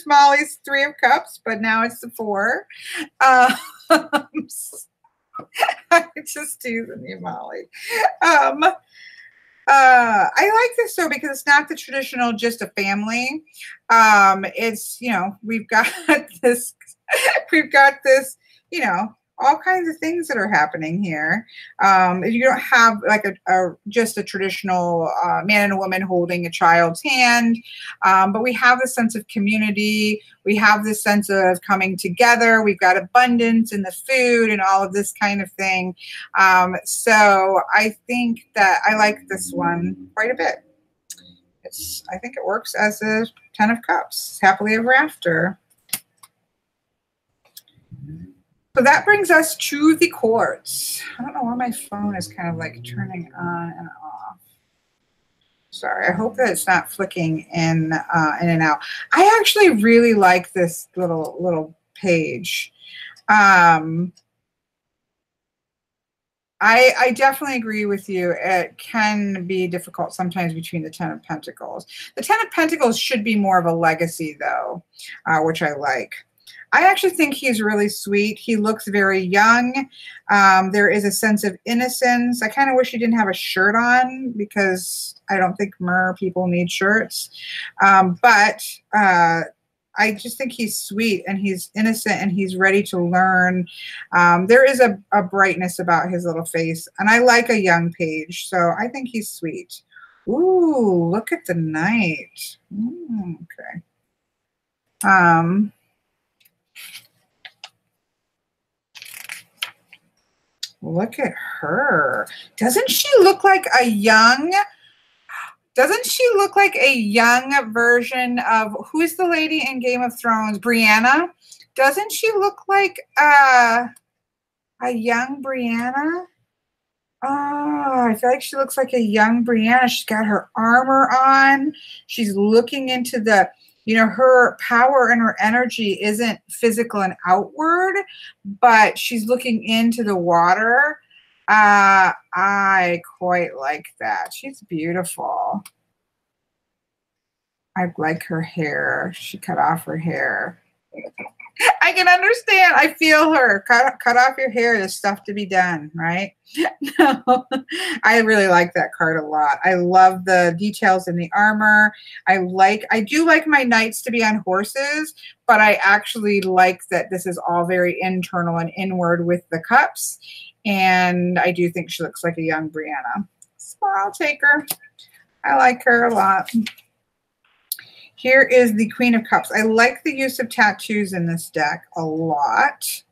Molly's Three of Cups, but now it's the four. I'm just teasing you, Molly. I like this though because it's not the traditional just a family. It's, you know, we've got this, you know, all kinds of things that are happening here. You don't have like just a traditional man and a woman holding a child's hand, but we have a sense of community. We have this sense of coming together. We've got abundance in the food and all of this kind of thing. So I think that I like this one quite a bit. I think it works as a 10 of Cups, happily ever after. So that brings us to the courts. I don't know why my phone is kind of like turning on and off. Sorry, I hope that it's not flicking in and out. I actually really like this little page. I definitely agree with you. It can be difficult sometimes between the 10 of Pentacles. The 10 of Pentacles should be more of a legacy though, which I like. I actually think he's really sweet. He looks very young. There is a sense of innocence. I kind of wish he didn't have a shirt on because I don't think mer people need shirts. But I just think he's sweet and he's innocent and he's ready to learn. There is a brightness about his little face. And I like a young page. So I think he's sweet. Ooh, look at the Knight. Okay. Look at her. Doesn't she look like a young version of, who's the lady in Game of Thrones? Brianna. Doesn't she look like a young Brianna? Oh, I feel like she looks like a young Brianna. She's got her armor on. She's looking into the, her power and her energy isn't physical and outward, but she's looking into the water. I quite like that. She's beautiful. I like her hair. She cut off her hair. I can understand. I feel her. Cut off your hair. There's stuff to be done, right? No, I really like that card a lot. I love the details in the armor. I do like my knights to be on horses, but I actually like that this is all very internal and inward with the cups. And I do think she looks like a young Brianna. So I'll take her. I like her a lot. Here is the Queen of Cups. I like the use of tattoos in this deck a lot.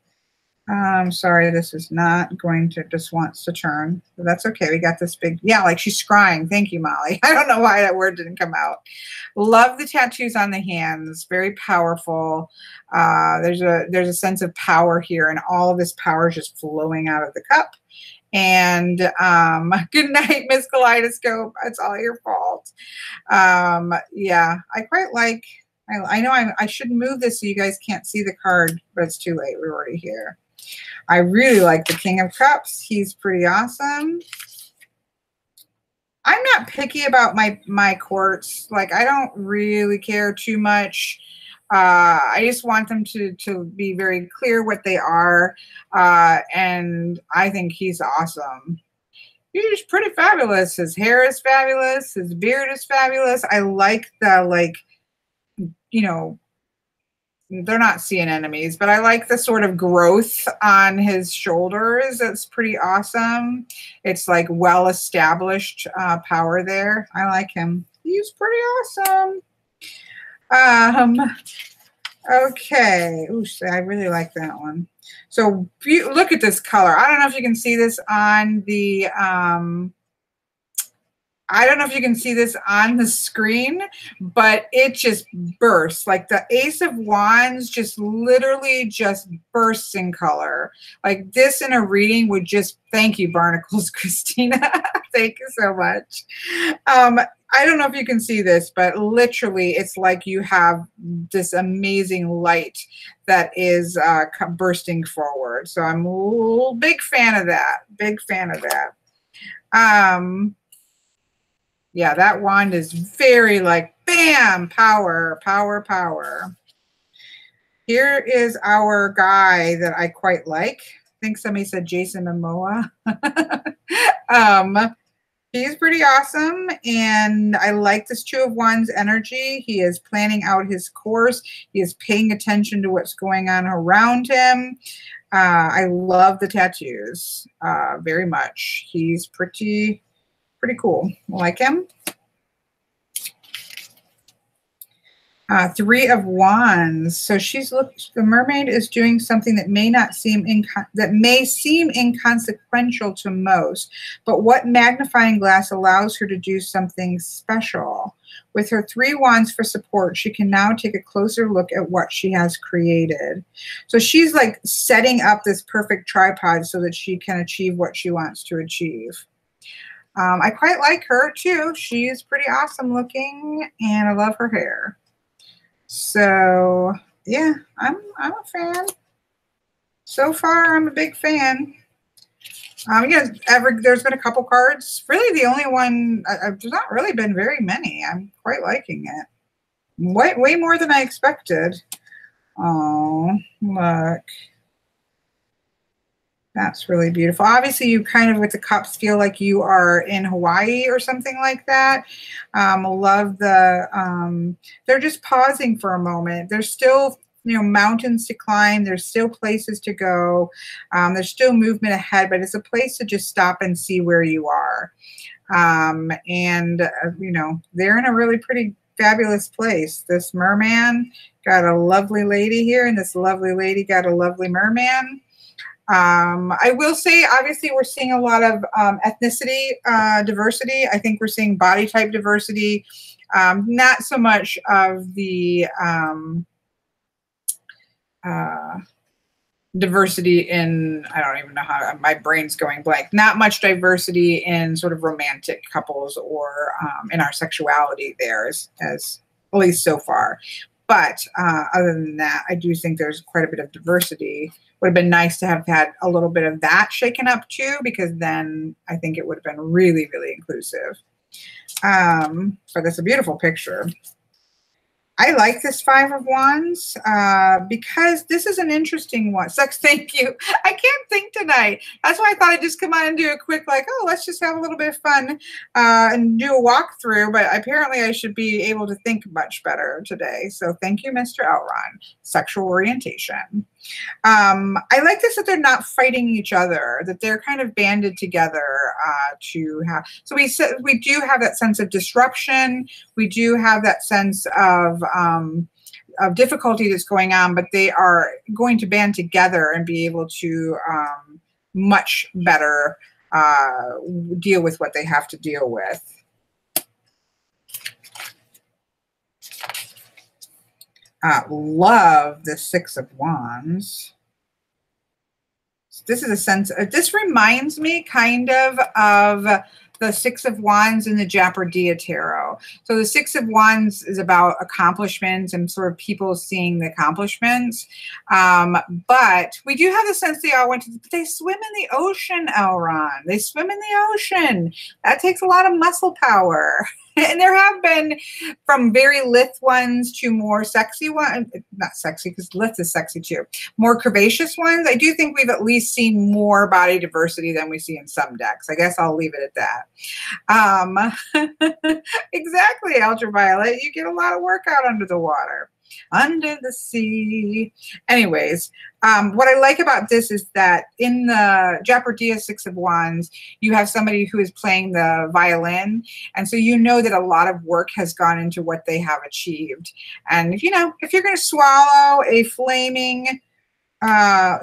Sorry, this is not going to, just wants to turn. But that's okay. We got this big, yeah, like she's scrying. Thank you, Molly. I don't know why that word didn't come out. Love the tattoos on the hands. Very powerful. There's a sense of power here, and all of this power is just flowing out of the cup. And good night, Miss Kaleidoscope. It's all your fault. Yeah, I quite like, I know I should move this so you guys can't see the card, but it's too late. We're already here. I really like the King of Cups. He's pretty awesome. I'm not picky about my quartz. Like, I don't really care too much. I just want them to be very clear what they are. And I think he's awesome. He's pretty fabulous. His hair is fabulous. His beard is fabulous. I like the, they're not seeing enemies, but I like the sort of growth on his shoulders. It's pretty awesome. It's like well-established power there. I like him. He's pretty awesome. Okay. Ooh, I really like that one. So look at this color. I don't know if you can see this on the, I don't know if you can see this on the screen, but it just bursts. Like the Ace of Wands just literally just bursts in color. Like this in a reading would just, thank you, Barnacles, Christina. Thank you so much. I don't know if you can see this, but literally it's like you have this amazing light that is bursting forward. So I'm a big fan of that. Big fan of that. Yeah, that wand is very like, bam, power, power, power. Here is our guy that I quite like. I think somebody said Jason Momoa. He's pretty awesome, and I like this Two of Wands energy. He is planning out his course. He is paying attention to what's going on around him. I love the tattoos very much. He's pretty cool. I like him. Three of Wands. So the mermaid is doing something that may seem inconsequential to most, but what magnifying glass allows her to do something special. With her 3 wands for support, she can now take a closer look at what she has created. So she's like setting up this perfect tripod so that she can achieve what she wants to achieve. I quite like her too. She's pretty awesome looking, and I love her hair. So yeah, I'm a fan. So far, I'm a big fan. There's been a couple cards. Really, the only one, there's not really been very many. I'm quite liking it. Way more than I expected. Oh, look. That's really beautiful. Obviously, you kind of, with the cups, feel like you are in Hawaii or something like that. Love the, they're just pausing for a moment. There's still, mountains to climb. There's still places to go. There's still movement ahead, but it's a place to just stop and see where you are. They're in a really pretty fabulous place. This merman got a lovely lady here, and this lovely lady got a lovely merman. I will say, obviously, we're seeing a lot of ethnicity diversity. I think we're seeing body type diversity, not so much of the diversity in, I don't even know how, my brain's going blank, not much diversity in sort of romantic couples or in our sexuality there, as at least so far. But other than that, I do think there's quite a bit of diversity. Would have been nice to have had a little bit of that shaken up too, because then I think it would have been really, really inclusive. But that's a beautiful picture. I like this Five of Wands because this is an interesting one. Sex, thank you. I can't think tonight. That's why I thought I'd just come on and do a quick, like, oh, let's just have a little bit of fun and do a walkthrough. But apparently I should be able to think much better today. So thank you, Mr. Elron. Sexual orientation. I like this, that they're not fighting each other, that they're kind of banded together to have. So we do have that sense of disruption. We do have that sense of difficulty that's going on, but they are going to band together and be able to much better deal with what they have to deal with. Love the Six of Wands. This is a sense, this reminds me kind of the Six of Wands in the Japardea Tarot. So the Six of Wands is about accomplishments and sort of people seeing the accomplishments. But we do have the sense they all went to, but they swim in the ocean, Elron. They swim in the ocean. That takes a lot of muscle power. And there have been from very lithe ones to more sexy ones, not sexy because lithe is sexy too, more curvaceous ones. I do think we've at least seen more body diversity than we see in some decks. I guess I'll leave it at that. Exactly, Ultraviolet. You get a lot of workout under the water. Under the sea. Anyways, what I like about this is that in the Japardea Six of Wands, you have somebody who is playing the violin. And so you know that a lot of work has gone into what they have achieved. And, you know, if you're going to swallow a flaming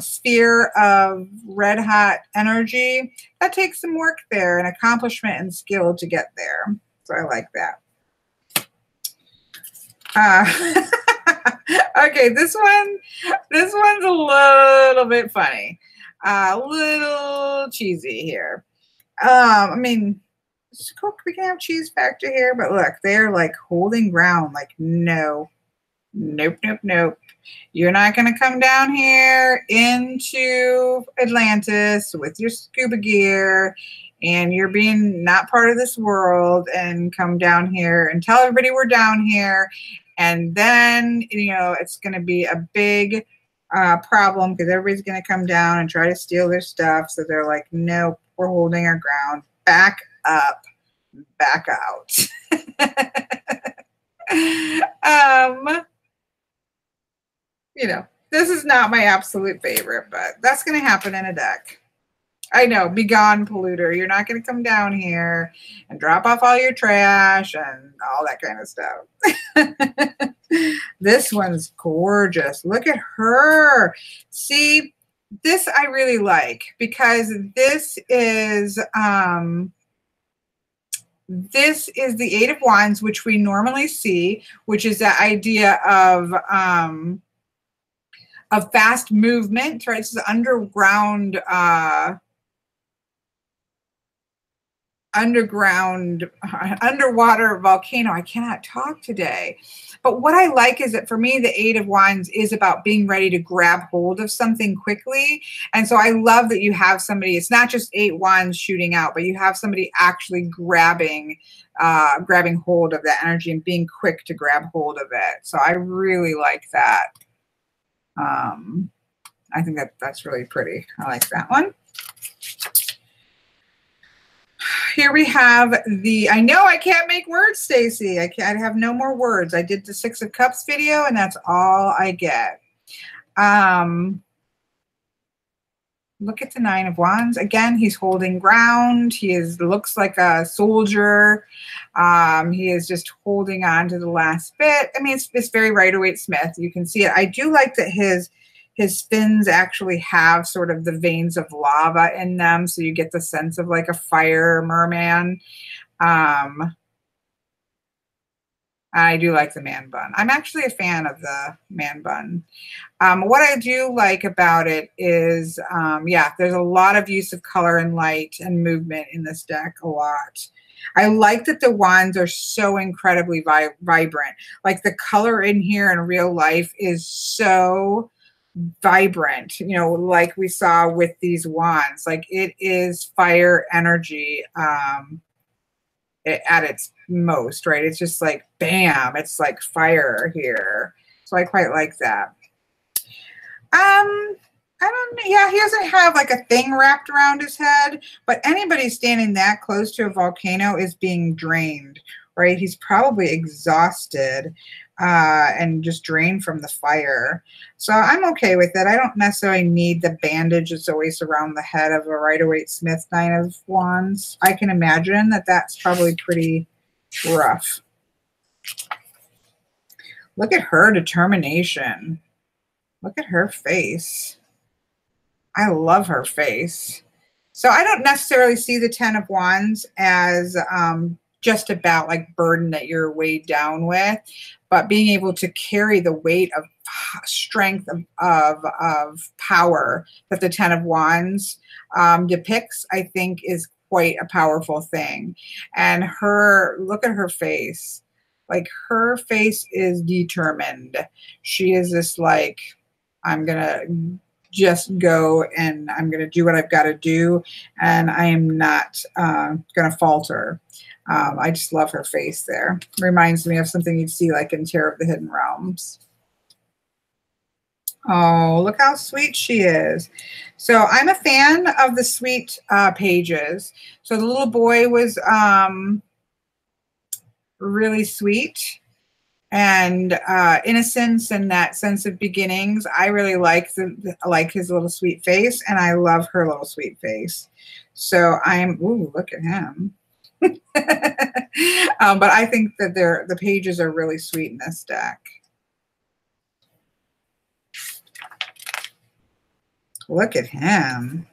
sphere of red hot energy, that takes some work there and accomplishment and skill to get there. So I like that. Okay, this one's a little bit funny, a little cheesy here. I mean, we can have cheese factor here, but look, they're like holding ground, like no, nope, nope, nope. You're not going to come down here into Atlantis with your scuba gear and you're being not part of this world and come down here and tell everybody we're down here. And then, you know, it's going to be a big problem because everybody's going to come down and try to steal their stuff. So they're like, nope, we're holding our ground. Back up, back out. You know, this is not my absolute favorite, but that's going to happen in a deck. I know, be gone, polluter. You're not going to come down here and drop off all your trash and all that kind of stuff. This one's gorgeous. Look at her. See, this I really like because this is the Eight of Wands, which we normally see, which is the idea of fast movement, right? This is underwater volcano. I cannot talk today. But what I like is that for me, the Eight of Wands is about being ready to grab hold of something quickly. And so I love that you have somebody, it's not just 8 wands shooting out, but you have somebody actually grabbing hold of that energy and being quick to grab hold of it. So I really like that. I think that's really pretty. I like that one. Here we have I know I can't make words, Stacy. I have no more words. I did the Six of Cups video and that's all I get. Look at the Nine of Wands. Again, he's holding ground. Looks like a soldier. He is just holding on to the last bit. I mean, it's very Rider-Waite-Smith. You can see it. I do like that his fins actually have sort of the veins of lava in them. So you get the sense of like a fire merman. I do like the man bun. I'm actually a fan of the man bun. What I do like about it is, yeah, there's a lot of use of color and light and movement in this deck, a lot. I like that the wands are so incredibly vibrant. Like the color in here in real life is so vibrant, you know, like we saw with these wands. Like it is fire energy at its most, right? It's just like, bam, it's like fire here. So I quite like that. I don't know. Yeah, he doesn't have like a thing wrapped around his head, but anybody standing that close to a volcano is being drained, right? He's probably exhausted and just drained from the fire. So I'm okay with it. I don't necessarily need the bandage that's always around the head of a Rider-Waite-Smith Nine of Wands. I can imagine that that's probably pretty rough. Look at her determination. Look at her face. I love her face. So I don't necessarily see the Ten of Wands as just about like burden that you're weighed down with, but being able to carry the weight of strength of power that the Ten of Wands depicts, I think is quite a powerful thing. And her, look at her face. Like her face is determined. She is this like, I'm going to just go and I'm going to do what I've got to do. And I am not going to falter. I just love her face there. Reminds me of something you'd see like in Terror of the Hidden Realms. Oh, look how sweet she is. So I'm a fan of the sweet pages. So the little boy was really sweet and innocence and that sense of beginnings. I really like his little sweet face, and I love her little sweet face. So ooh, look at him. But I think that the pages are really sweet in this deck. Look at him.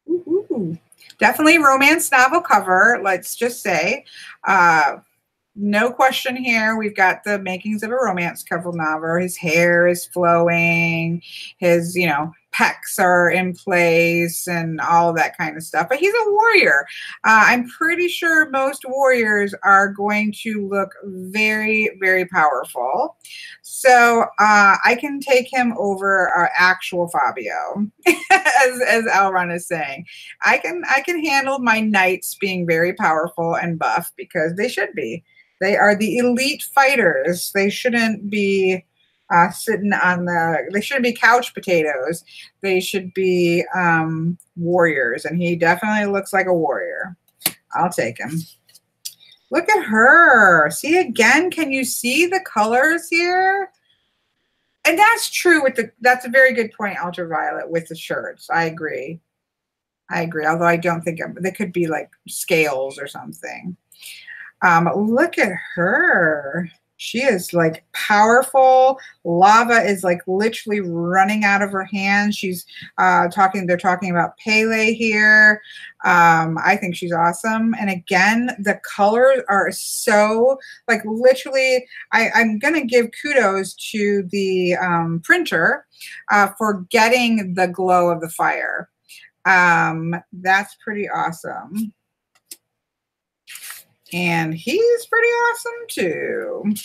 Ooh. Definitely romance novel cover, let's just say. No question here. We've got the makings of a romance cover novel. His hair is flowing. His, you know, pecs are in place and all of that kind of stuff. But he's a warrior. I'm pretty sure most warriors are going to look very, very powerful. So I can take him over our actual Fabio, as Elron is saying. I can handle my knights being very powerful and buff because they should be. They are the elite fighters. They shouldn't be sitting on they shouldn't be couch potatoes. They should be warriors. And he definitely looks like a warrior. I'll take him. Look at her. See again, can you see the colors here? And that's true with that's a very good point, Ultraviolet, with the shirts. I agree. I agree. Although I don't think they could be like scales or something. Look at her. She is like powerful. Lava is like literally running out of her hands. She's they're talking about Pele here. I think she's awesome. And again, the colors are so like literally, I'm going to give kudos to the printer for getting the glow of the fire. That's pretty awesome. And he's pretty awesome too.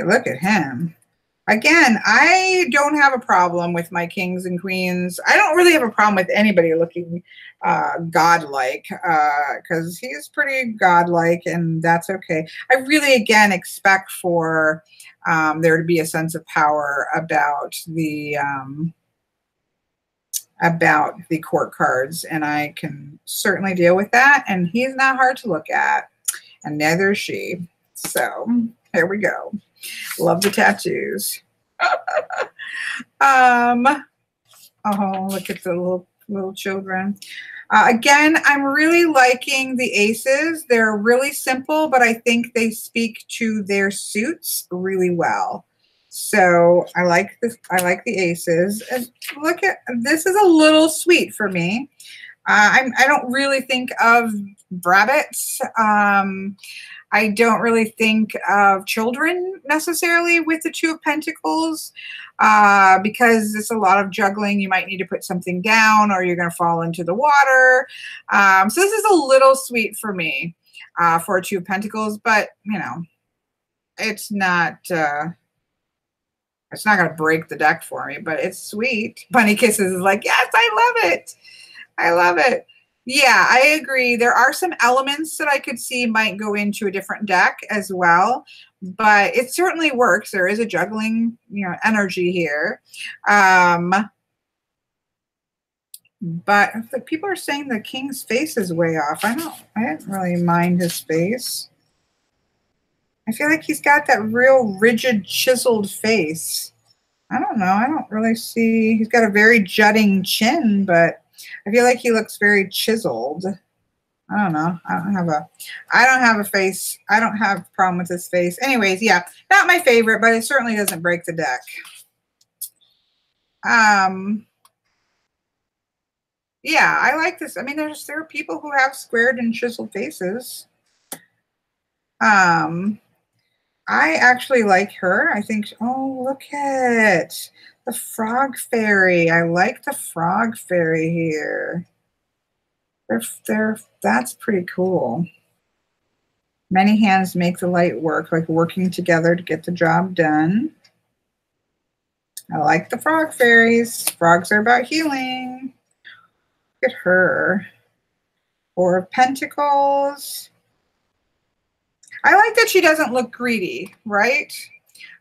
Look at him. Again, I don't have a problem with my kings and queens. I don't really have a problem with anybody looking godlike because he's pretty godlike, and that's okay. I really, again, expect for there to be a sense of power about the court cards, and I can certainly deal with that. And he's not hard to look at, and neither is she. So here we go. Love the tattoos. Oh, look at the little children. Again, I'm really liking the aces. They're really simple, but I think they speak to their suits really well. So I like this. I like the aces. And look at this, is a little sweet for me. I don't really think of rabbits. I don't really think of children necessarily with the Two of Pentacles because it's a lot of juggling. You might need to put something down or you're going to fall into the water. So this is a little sweet for me for a Two of Pentacles, but, you know, it's not going to break the deck for me, but it's sweet. Bunny Kisses is like, yes, I love it. I love it. Yeah, I agree. There are some elements that I could see might go into a different deck as well, but it certainly works. There is a juggling, you know, energy here. But if people are saying the king's face is way off, I didn't really mind his face. I feel like he's got that real rigid, chiseled face. I don't know. I don't really see. He's got a very jutting chin, but I feel like he looks very chiseled. I don't know. I don't have a face. I don't have a problem with his face. Anyways, yeah, not my favorite, but it certainly doesn't break the deck. Yeah, I like this. I mean, there are people who have squared and chiseled faces. I actually like her. I think, oh, look at the frog fairy. I like the frog fairy here. That's pretty cool. Many hands make the light work, like working together to get the job done. I like the frog fairies. Frogs are about healing. Look at her. Four of Pentacles. I like that she doesn't look greedy, right?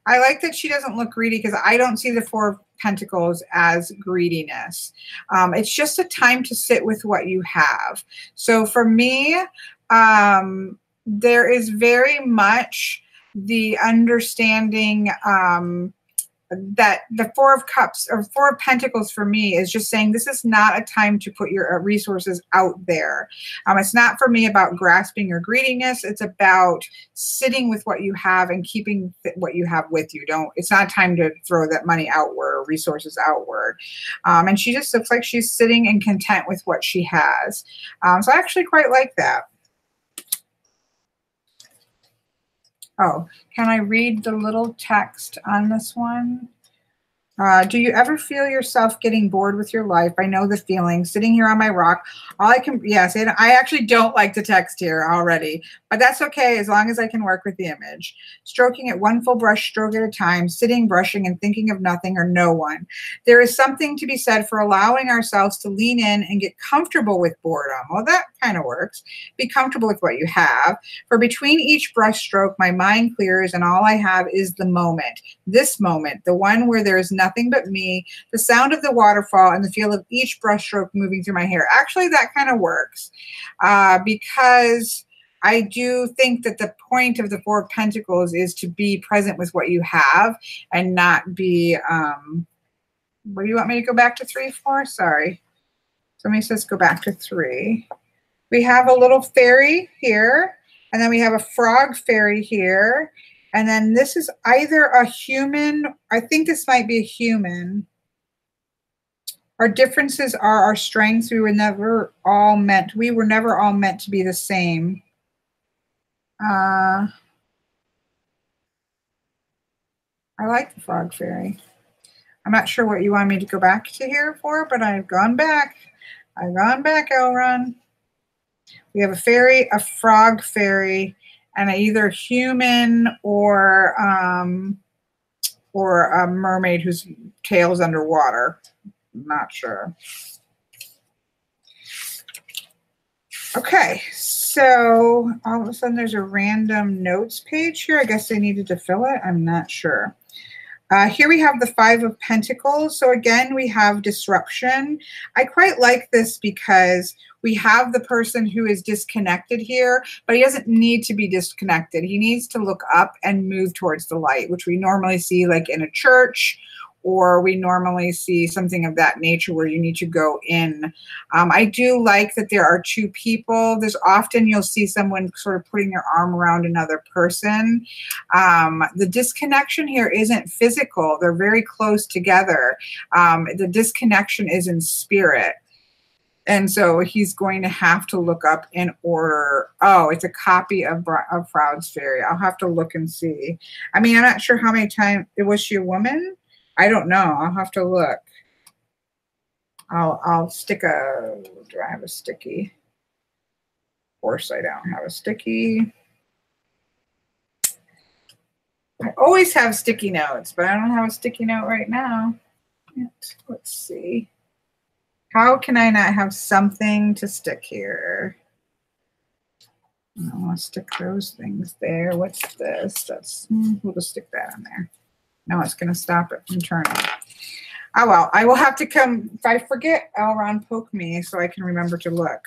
I like that she doesn't look greedy because I don't see the Four of Pentacles as greediness. It's just a time to sit with what you have. So for me, there is very much the understanding that the Four of Cups or Four of Pentacles for me is just saying this is not a time to put your resources out there. It's not for me about grasping or greediness. It's about sitting with what you have and keeping what you have with you. It's not time to throw that money outward or resources outward. And she just looks like she's sitting and content with what she has. So I actually quite like that. Oh, can I read the little text on this one? Do you ever feel yourself getting bored with your life? I know the feeling. Sitting here on my rock, yes, and I actually don't like the text here already, but that's okay as long as I can work with the image. Stroking it one full brush stroke at a time, sitting, brushing, and thinking of nothing or no one. There is something to be said for allowing ourselves to lean in and get comfortable with boredom. Well, that kind of works. Be comfortable with what you have. For between each brush stroke, my mind clears and all I have is the moment. This moment, the one where there is nothing but me, the sound of the waterfall, and the feel of each brushstroke moving through my hair. Actually, that kind of works because I do think that the point of the Four of Pentacles is to be present with what you have and not be, what do you want me to go back to 3 for? Sorry. Somebody says go back to 3. We have a little fairy here, and then we have a frog fairy here. And then this is either a human. I think this might be a human. Our differences are our strengths. We were never all meant to be the same. I like the frog fairy. I'm not sure what you want me to go back to here for, but I've gone back. I've gone back, Elron. We have a fairy, a frog fairy, and either human or a mermaid whose tail's underwater. I'm not sure. Okay, so all of a sudden there's a random notes page here. I guess they needed to fill it. I'm not sure. Here we have the Five of Pentacles. So again, we have disruption. I quite like this because we have the person who is disconnected here, but he doesn't need to be disconnected. He needs to look up and move towards the light, which we normally see like in a church, or we normally see something of that nature where you need to go in. I do like that there are two people. There's often you'll see someone sort of putting their arm around another person. The disconnection here isn't physical. They're very close together. The disconnection is in spirit. And so he's going to have to look up in order. Oh, it's a copy of Froud's Fairy. I'll have to look and see. I mean, I'm not sure how many times. Was she a woman? I don't know. I'll have to look. I'll stick a. Do I have a sticky? Of course, I don't have a sticky. I always have sticky notes, but I don't have a sticky note right now. Let's see. How can I not have something to stick here? I want to stick those things there. What's this? That's we'll just stick that on there. No, it's going to stop it from turning. Oh well, I will have to come. If I forget, Elrond poke me so I can remember to look.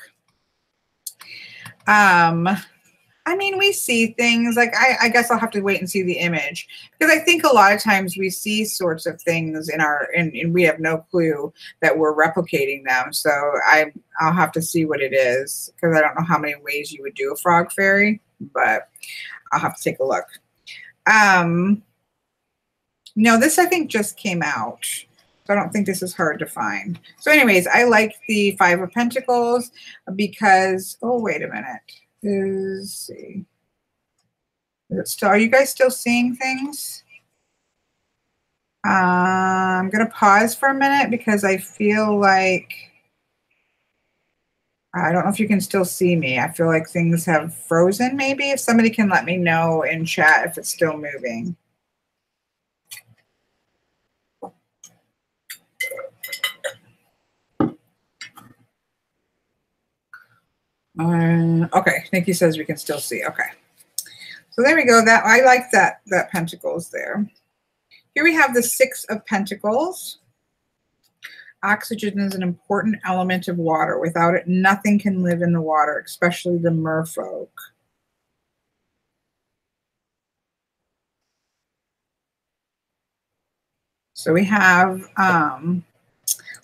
I mean, we see things like I guess I'll have to wait and see the image, because I think a lot of times we see sorts of things in our and we have no clue that we're replicating them. So I'll have to see what it is, because I don't know how many ways you would do a frog fairy, but I'll have to take a look. No, this I think just came out. So I don't think this is hard to find. So anyways, I like the Five of Pentacles because, oh, wait a minute. Let's see. Is it still, are you guys still seeing things? I'm going to pause for a minute because I feel like, I don't know if you can still see me. I feel like things have frozen maybe. If somebody can let me know in chat if it's still moving. Okay, Nikki says we can still see. Okay, so there we go. That I like that Pentacles there. Here we have the Six of Pentacles. Oxygen is an important element of water. Without it, nothing can live in the water, especially the merfolk. So we have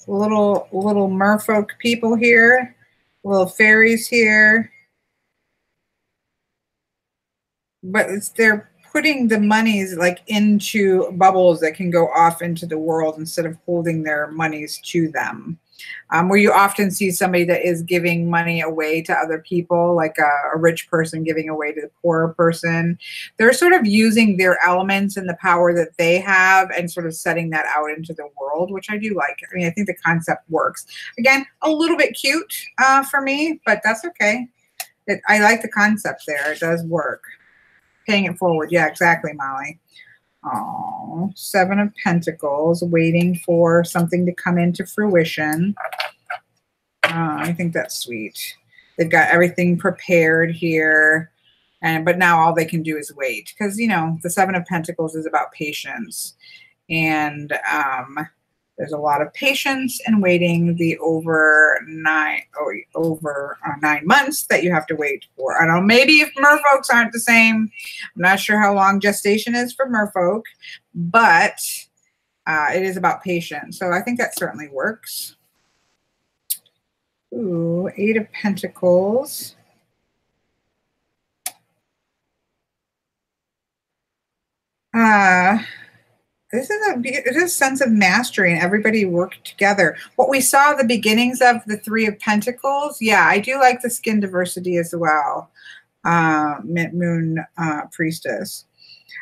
little merfolk people here. Little fairies here, but they're putting the monies like into bubbles that can go off into the world instead of holding their monies to them. Where you often see somebody that is giving money away to other people, like a rich person giving away to the poorer person. They're sort of using their elements and the power that they have and sort of setting that out into the world, which I do like. I mean, I think the concept works. Again, a little bit cute for me, but that's okay. I like the concept there. It does work. Paying it forward. Yeah, exactly, Molly. Oh, Seven of Pentacles, waiting for something to come into fruition. I think that's sweet. They've got everything prepared here, but now all they can do is wait, because you know the Seven of Pentacles is about patience, and there's a lot of patience and waiting. The over 9 months that you have to wait for. I don't know, maybe if merfolks aren't the same. I'm not sure how long gestation is for merfolk, but it is about patience. So I think that certainly works. Ooh, Eight of Pentacles. This is a sense of mastery and everybody worked together. What we saw the beginnings of the Three of Pentacles. Yeah, I do like the skin diversity as well. Moon Priestess.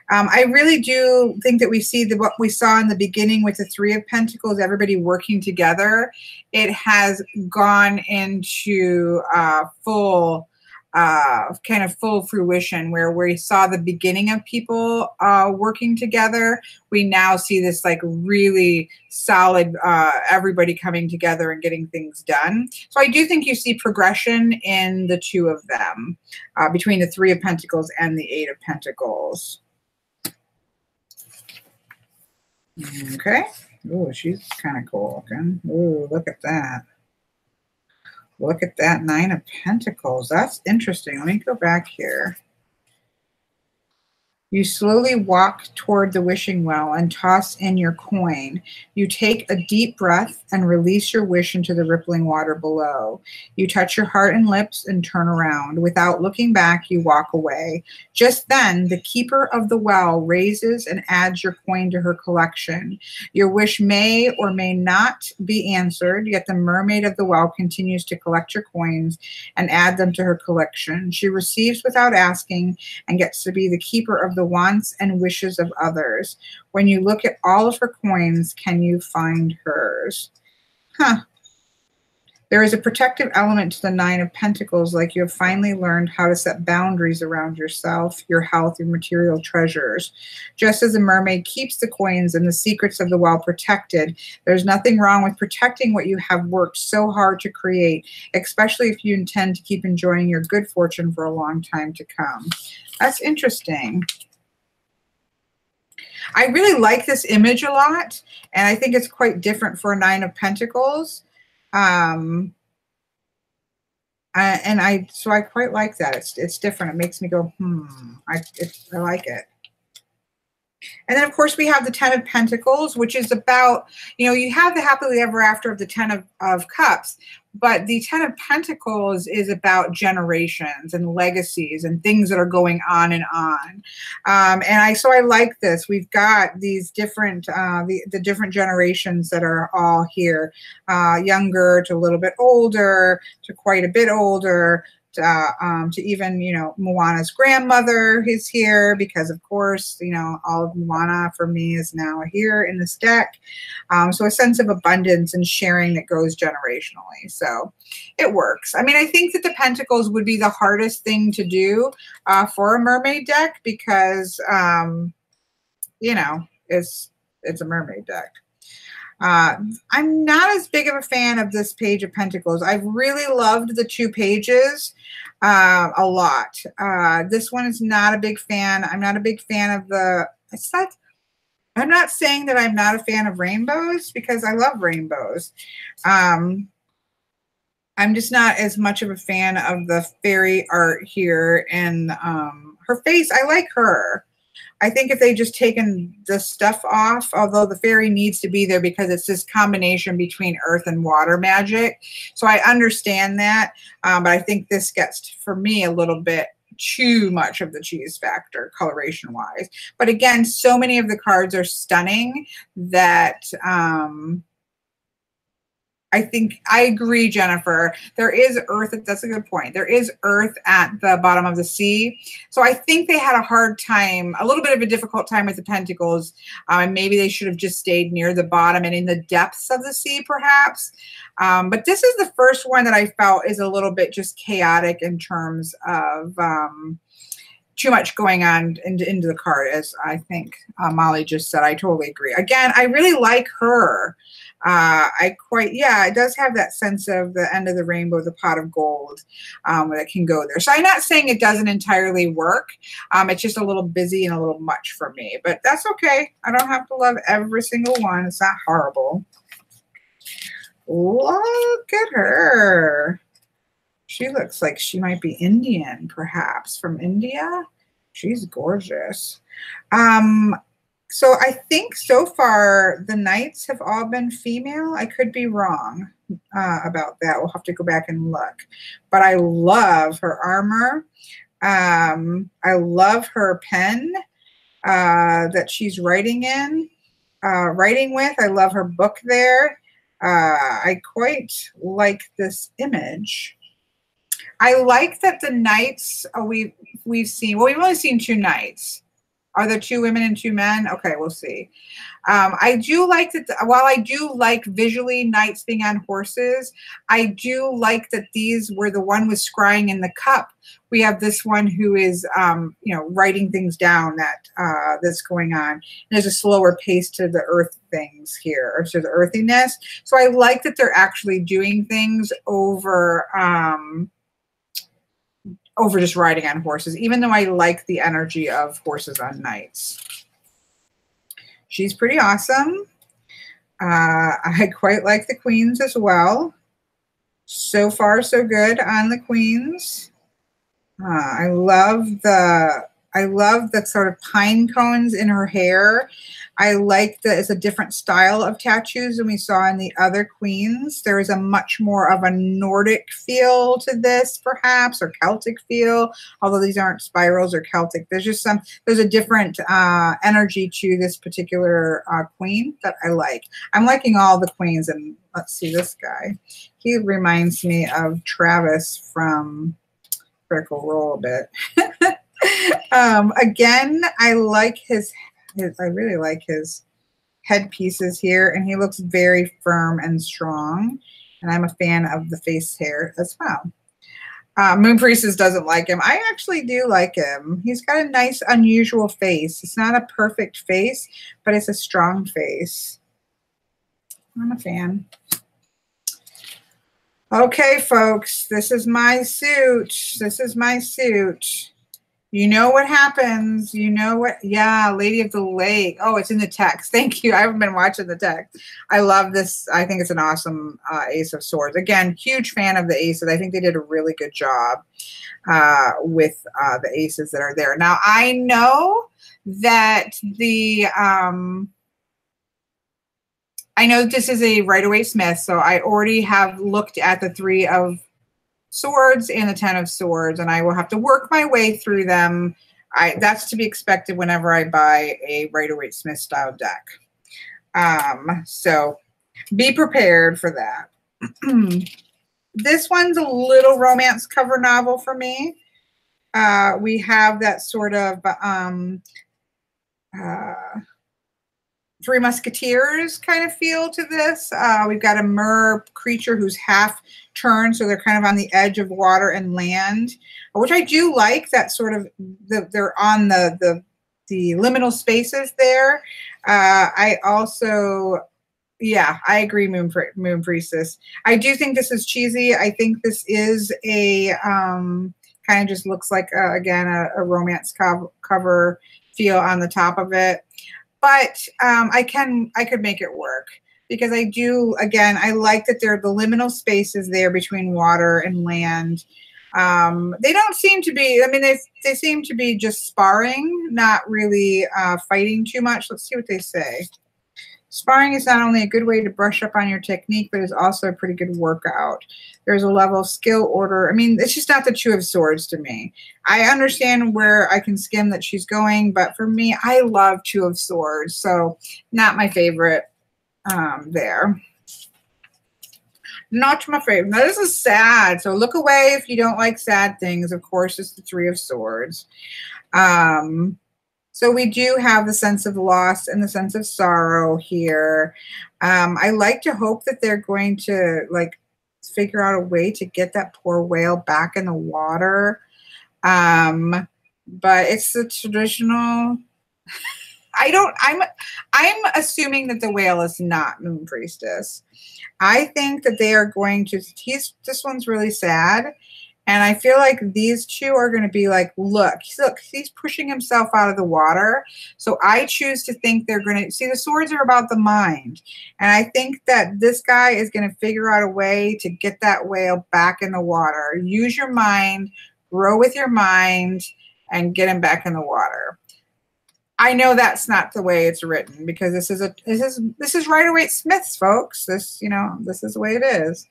I really do think that we see what we saw in the beginning with the Three of Pentacles, everybody working together. It has gone into full fruition, where we saw the beginning of people working together. We now see this like really solid everybody coming together and getting things done. So I do think you see progression in the two of them, between the Three of Pentacles and the Eight of Pentacles. Okay. Oh, she's kind of cool looking. Oh, look at that. Look at that Nine of Pentacles. That's interesting. Let me go back here. You slowly walk toward the wishing well and toss in your coin. You take a deep breath and release your wish into the rippling water below. You touch your heart and lips and turn around. Without looking back, you walk away. Just then, the keeper of the well raises and adds your coin to her collection. Your wish may or may not be answered, yet the mermaid of the well continues to collect your coins and add them to her collection. She receives without asking and gets to be the keeper of the wants and wishes of others. When you look at all of her coins, can you find hers? Huh. There is a protective element to the Nine of Pentacles, like you have finally learned how to set boundaries around yourself, your health, your material treasures. Just as a mermaid keeps the coins and the secrets of the well protected, there's nothing wrong with protecting what you have worked so hard to create, especially if you intend to keep enjoying your good fortune for a long time to come. That's interesting. I really like this image a lot, and I think it's quite different for a Nine of Pentacles. So I quite like that. It's different. It makes me go, I like it. And then, of course, we have the Ten of Pentacles, which is about, you have the happily ever after of the Ten of Cups, but the Ten of Pentacles is about generations and legacies and things that are going on and on. So I like this. We've got these different, the different generations that are all here, younger to a little bit older to quite a bit older. To even, Moana's grandmother is here because, of course, all of Moana for me is now here in this deck. So a sense of abundance and sharing that goes generationally. So it works. I mean, I think that the Pentacles would be the hardest thing to do for a mermaid deck because, it's a mermaid deck. I'm not as big of a fan of this Page of Pentacles. I've really loved the two pages a lot. This one is not a big fan. I'm not a big fan of I'm not saying that I'm not a fan of rainbows because I love rainbows. I'm just not as much of a fan of the fairy art here. And her face, I like her. I think if they just taken the stuff off, although the fairy needs to be there because it's this combination between earth and water magic. So I understand that, but I think this gets, for me, a little bit too much of the cheese factor coloration-wise. But again, so many of the cards are stunning that I think I agree, Jennifer. There is earth. That's a good point. There is earth at the bottom of the sea. So I think they had a hard time, a little bit of a difficult time with the Pentacles. And maybe they should have just stayed near the bottom and in the depths of the sea, perhaps. But this is the first one that I felt is a little bit just chaotic in terms of too much going on into the card, as I think Molly just said. I totally agree. Again, I really like her. It does have that sense of the end of the rainbow, the pot of gold that can go there. So I'm not saying it doesn't entirely work. It's just a little busy and a little much for me, but that's okay. I don't have to love every single one. It's not horrible. Look at her. She looks like she might be Indian, perhaps from India. She's gorgeous. So I think so far the knights have all been female. I could be wrong about that. We'll have to go back and look. But I love her armor. I love her pen that she's writing with. I love her book there. I quite like this image. I like that the knights we've only seen two knights. Are there two women and two men? Okay, we'll see. I do like that. While I do like visually knights being on horses, I do like that these were the one was scrying in the cup. We have this one who is, writing things down that's going on. And there's a slower pace to the earth things here, or to the earthiness. So I like that they're actually doing things over just riding on horses, even though I like the energy of horses on knights. She's pretty awesome. I quite like the queens as well. So far, so good on the queens. I love the I love the sort of pine cones in her hair. I like that it's a different style of tattoos than we saw in the other queens. There is a much more of a Nordic feel to this, perhaps, or Celtic feel, although these aren't spirals or Celtic. There's a different energy to this particular queen that I like. I'm liking all the queens, and let's see this guy. He reminds me of Travis from Critical Role a bit. Again, I like I really like his headpieces here, and he looks very firm and strong, and I'm a fan of the face hair as well. Moon Priestess doesn't like him. I actually do like him. He's got a nice, unusual face. It's not a perfect face, but it's a strong face. I'm a fan. Okay, folks, this is my suit. This is my suit. You know what happens. You know what? Yeah, Lady of the Lake. Oh, it's in the text. Thank you. I haven't been watching the text. I love this. I think it's an awesome Ace of Swords. Again, huge fan of the aces. I think they did a really good job with the aces that are there. Now, I know that I know this is a Rider-Waite Smith, so I already have looked at the 3 of Swords and the 10 of Swords, and I will have to work my way through them. That's to be expected whenever I buy a Rider-Waite Smith style deck. So be prepared for that. This one's a little romance cover novel for me. We have that sort of Three Musketeers kind of feel to this. We've got a mer creature who's half turned, so they're kind of on the edge of water and land, which I do like. That sort of they're on the liminal spaces there. I also, yeah, I agree, Moon Priestess. I do think this is cheesy. I think this is a kind of just looks like again a romance cover feel on the top of it. But I could make it work because I do, again, I like that there are the liminal spaces there between water and land. They don't seem to be, I mean, they seem to be just sparring, not really fighting too much. Let's see what they say. Sparring is not only a good way to brush up on your technique, but is also a pretty good workout. There's a level of skill order. I mean, it's just not the 2 of Swords to me. I understand where I can skim that she's going, but for me, I love 2 of Swords, so not my favorite there. Not my favorite. Now, this is sad, so look away if you don't like sad things. Of course, it's the 3 of Swords. So we do have the sense of loss and the sense of sorrow here. I like to hope that they're going to like figure out a way to get that poor whale back in the water. But it's the traditional. I'm assuming that the whale is not Moon Priestess. I think that they are going to. This one's really sad. And I feel like these 2 are going to be like, look, he's pushing himself out of the water. So I choose to think they're going to, see, the swords are about the mind. And I think that this guy is going to figure out a way to get that whale back in the water. Use your mind, grow with your mind, and get him back in the water. I know that's not the way it's written because this is Rider-Waite Smiths, folks. This is the way it is.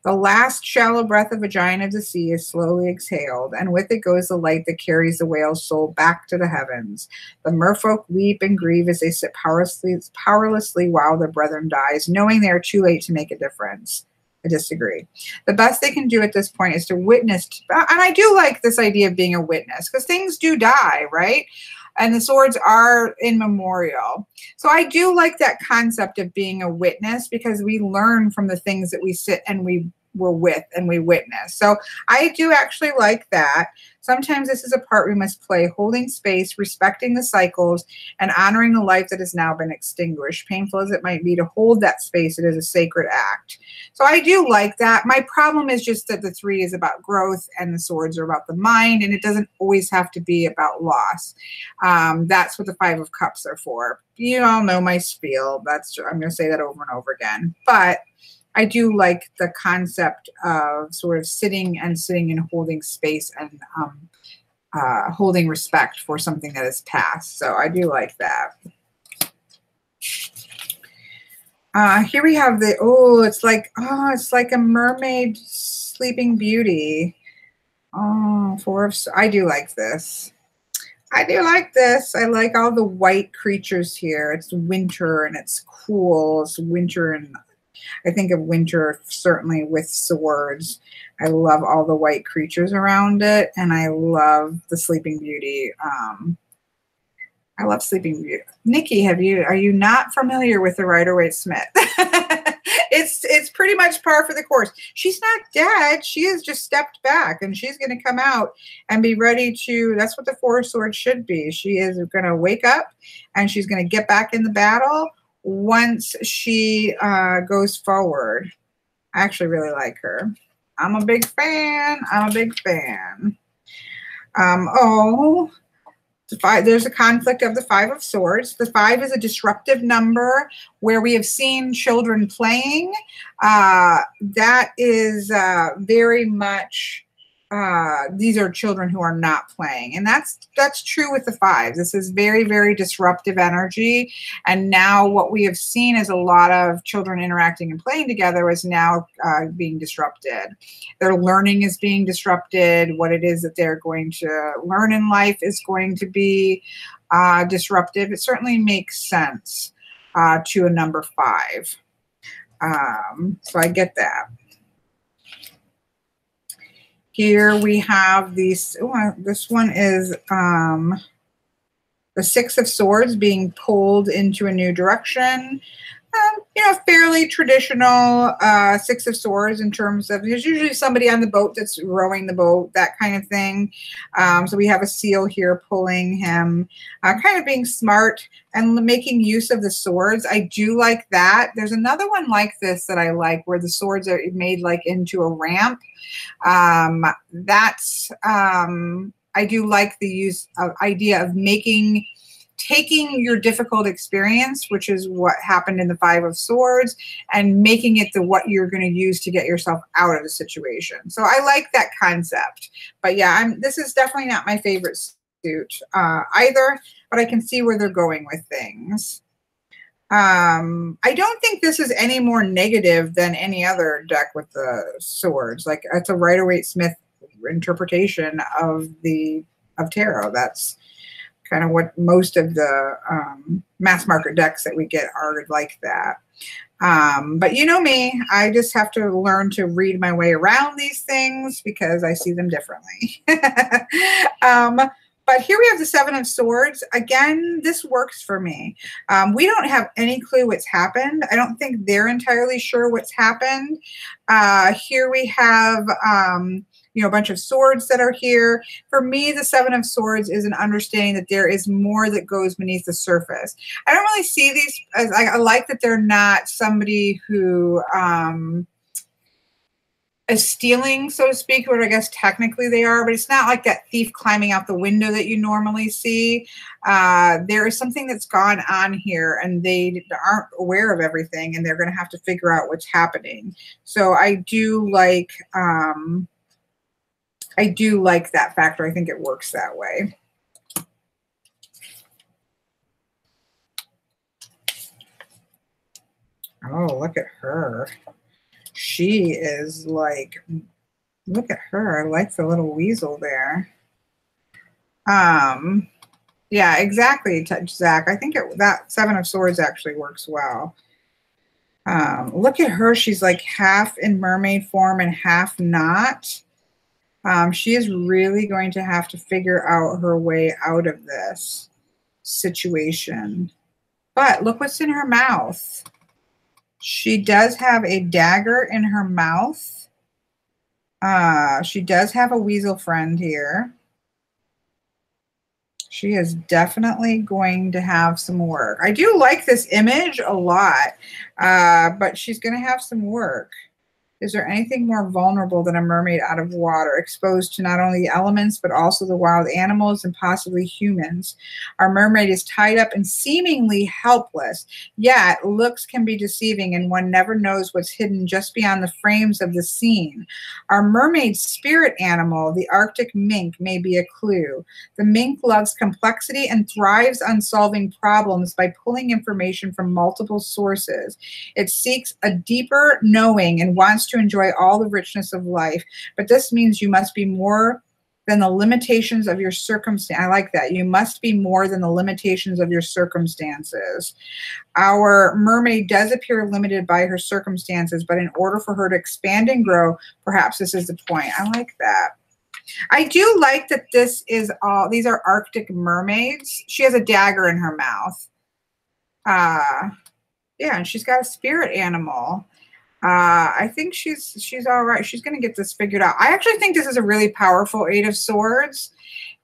The last shallow breath of a giant of the sea is slowly exhaled, and with it goes the light that carries the whale's soul back to the heavens. The merfolk weep and grieve as they sit powerlessly while their brethren dies, knowing they are too late to make a difference. I disagree. The best they can do at this point is to witness, and I do like this idea of being a witness, because things do die, right? And the swords are in memorial. So I do like that concept of being a witness because we learn from the things that we sit and we were with and we witness. So I do actually like that. Sometimes this is a part we must play, holding space, respecting the cycles, and honoring the life that has now been extinguished. Painful as it might be to hold that space, it is a sacred act. So I do like that. My problem is just that the 3 is about growth and the swords are about the mind, and it doesn't always have to be about loss. That's what the 5 of Cups are for. You all know my spiel. I'm going to say that over and over again. But I do like the concept of sort of sitting and holding space and holding respect for something that is past. So I do like that. Here we have the, it's like a mermaid sleeping beauty. Oh, I do like this. I do like this. I like all the white creatures here. It's winter and it's cool. It's winter, and I think of winter certainly with swords. I love all the white creatures around it, and I love the Sleeping Beauty. I love Sleeping Beauty. Nikki, are you not familiar with the Rider-Waite-Smith? It's pretty much par for the course. She's not dead. She has just stepped back, and she's going to come out and be ready to, that's what the Four of Swords should be. She is going to wake up, and she's going to get back in the battle once she goes forward. I actually really like her. I'm a big fan. I'm a big fan. There's a conflict of the Five of Swords. The 5 is a disruptive number where we have seen children playing. That is very much, these are children who are not playing. And that's true with the 5. This is very, very disruptive energy. And now what we have seen is a lot of children interacting and playing together is now being disrupted. Their learning is being disrupted. What it is that they're going to learn in life is going to be disruptive. It certainly makes sense to a number 5. So I get that. Here we have these, this one is the 6 of Swords being pulled into a new direction. Fairly traditional 6 of Swords in terms of, there's usually somebody on the boat that's rowing the boat, that kind of thing. So we have a seal here pulling him, kind of being smart and making use of the swords. I do like that. There's another one like this that I like where the swords are made like into a ramp. I do like the idea of taking your difficult experience, which is what happened in the 5 of Swords, and making it what you're going to use to get yourself out of the situation. So I like that concept. But yeah, this is definitely not my favorite suit either, but I can see where they're going with things. I don't think this is any more negative than any other deck with the swords. Like, it's a Rider-Waite-Smith interpretation of tarot. That's kind of what most of the mass market decks that we get are like that. But you know me, I just have to learn to read my way around these things because I see them differently. But here we have the 7 of Swords. Again, this works for me. We don't have any clue what's happened. I don't think they're entirely sure what's happened. Here we have a bunch of swords that are here. For me, the 7 of Swords is an understanding that there is more that goes beneath the surface. I don't really see these as, I like that they're not somebody who is stealing, so to speak, or I guess technically they are, but it's not like that thief climbing out the window that you normally see. There is something that's gone on here, and they aren't aware of everything, and they're going to have to figure out what's happening. So I do like that factor. I think it works that way. Oh, look at her. She is like, look at her. I like the little weasel there. Yeah, exactly, Zach. I think that 7 of Swords actually works well. Look at her. She's like half in mermaid form and half not. She is really going to have to figure out her way out of this situation. But look what's in her mouth. She does have a dagger in her mouth. She does have a weasel friend here. She is definitely going to have some work. I do like this image a lot, but she's going to have some work. Is there anything more vulnerable than a mermaid out of water, exposed to not only the elements, but also the wild animals and possibly humans? Our mermaid is tied up and seemingly helpless, yet looks can be deceiving and one never knows what's hidden just beyond the frames of the scene. Our mermaid's spirit animal, the Arctic mink, may be a clue. The mink loves complexity and thrives on solving problems by pulling information from multiple sources. It seeks a deeper knowing and wants to enjoy all the richness of life, but this means you must be more than the limitations of your circumstance. I like that. You must be more than the limitations of your circumstances. Our mermaid does appear limited by her circumstances, but in order for her to expand and grow, perhaps this is the point. I like that. I do like that this is all, these are Arctic mermaids. She has a dagger in her mouth. Yeah, and she's got a spirit animal. I think she's all right. She's going to get this figured out. I actually think this is a really powerful Eight of Swords.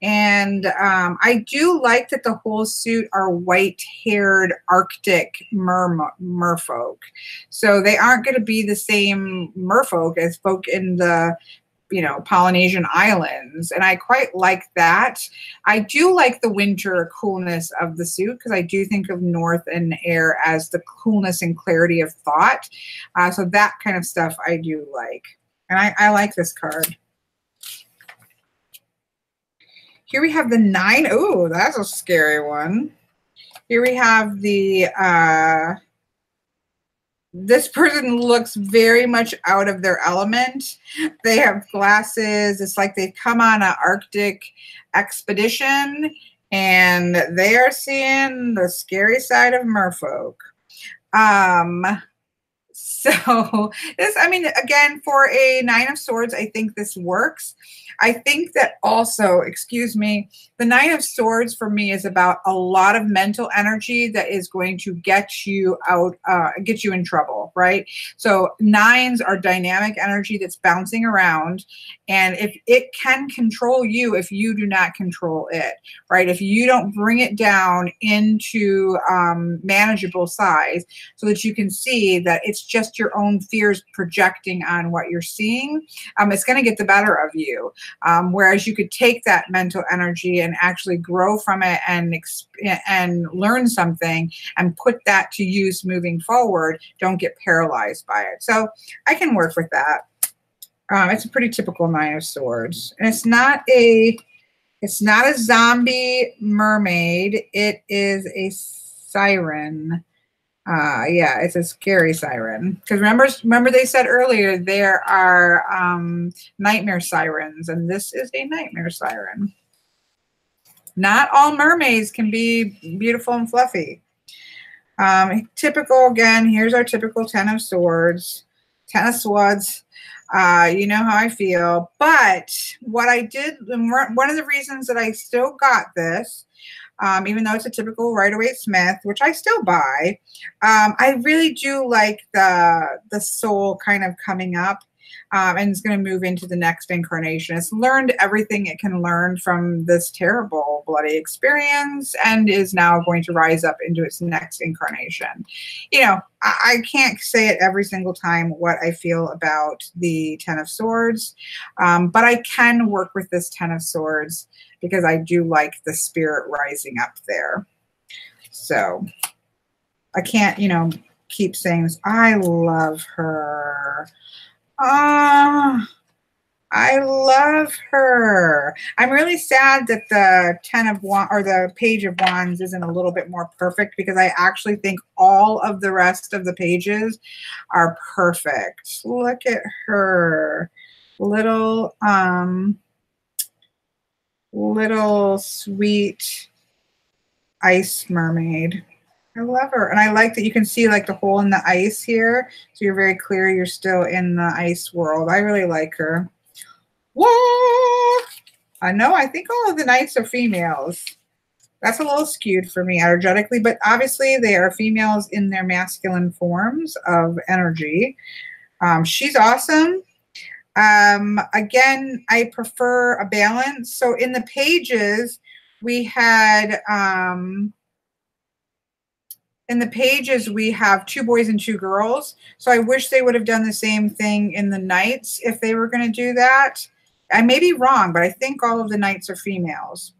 And I do like that the whole suit are white-haired Arctic merfolk. So they aren't going to be the same merfolk as folk in the Polynesian islands. And I quite like that. I do like the winter coolness of the suit because I do think of North and Air as the coolness and clarity of thought. So that kind of stuff I do like. And I like this card. Here we have the 9. Oh, that's a scary one. Here we have the this person looks very much out of their element. They have glasses. It's like they've come on an Arctic expedition and they are seeing the scary side of merfolk. So this, I mean, again, for a 9 of Swords, I think this works. I think that also, excuse me, the 9 of Swords for me is about a lot of mental energy that is going to get you out, get you in trouble, right? So 9s are dynamic energy that's bouncing around, and if it can control you, if you do not control it, right? If you don't bring it down into manageable size so that you can see that it's just your own fears projecting on what you're seeing, it's going to get the better of you. Whereas you could take that mental energy and actually grow from it and learn something and put that to use moving forward. Don't get paralyzed by it. So I can work with that. It's a pretty typical 9 of Swords, and it's not a zombie mermaid. It is a siren. Yeah, it's a scary siren. Because remember they said earlier there are nightmare sirens, and this is a nightmare siren. Not all mermaids can be beautiful and fluffy. Typical, again, here's our typical 10 of Swords. 10 of Swords. You know how I feel. But what I did, one of the reasons that I still got this, even though it's a typical Rider-Waite-Smith, which I still buy, I really do like the soul kind of coming up, and it's going to move into the next incarnation. It's learned everything it can learn from this terrible, bloody experience and is now going to rise up into its next incarnation. You know, I can't say it every single time what I feel about the 10 of Swords, but I can work with this 10 of Swords because I do like the spirit rising up there. So I can't, keep saying this. I love her. I love her. I'm really sad that the 10 of Wands or the Page of Wands isn't a little bit more perfect, because I actually think all of the rest of the pages are perfect. Look at her. Little sweet ice mermaid. I love her. And I like that you can see like the hole in the ice here. So you're very clear you're still in the ice world. I really like her. Whoa! No, I think all of the knights are females. That's a little skewed for me energetically, but obviously they are females in their masculine forms of energy. She's awesome. Again, I prefer a balance. So in the pages, we had in the pages, we have 2 boys and 2 girls. So I wish they would have done the same thing in the knights if they were going to do that. I may be wrong, but I think all of the knights are females.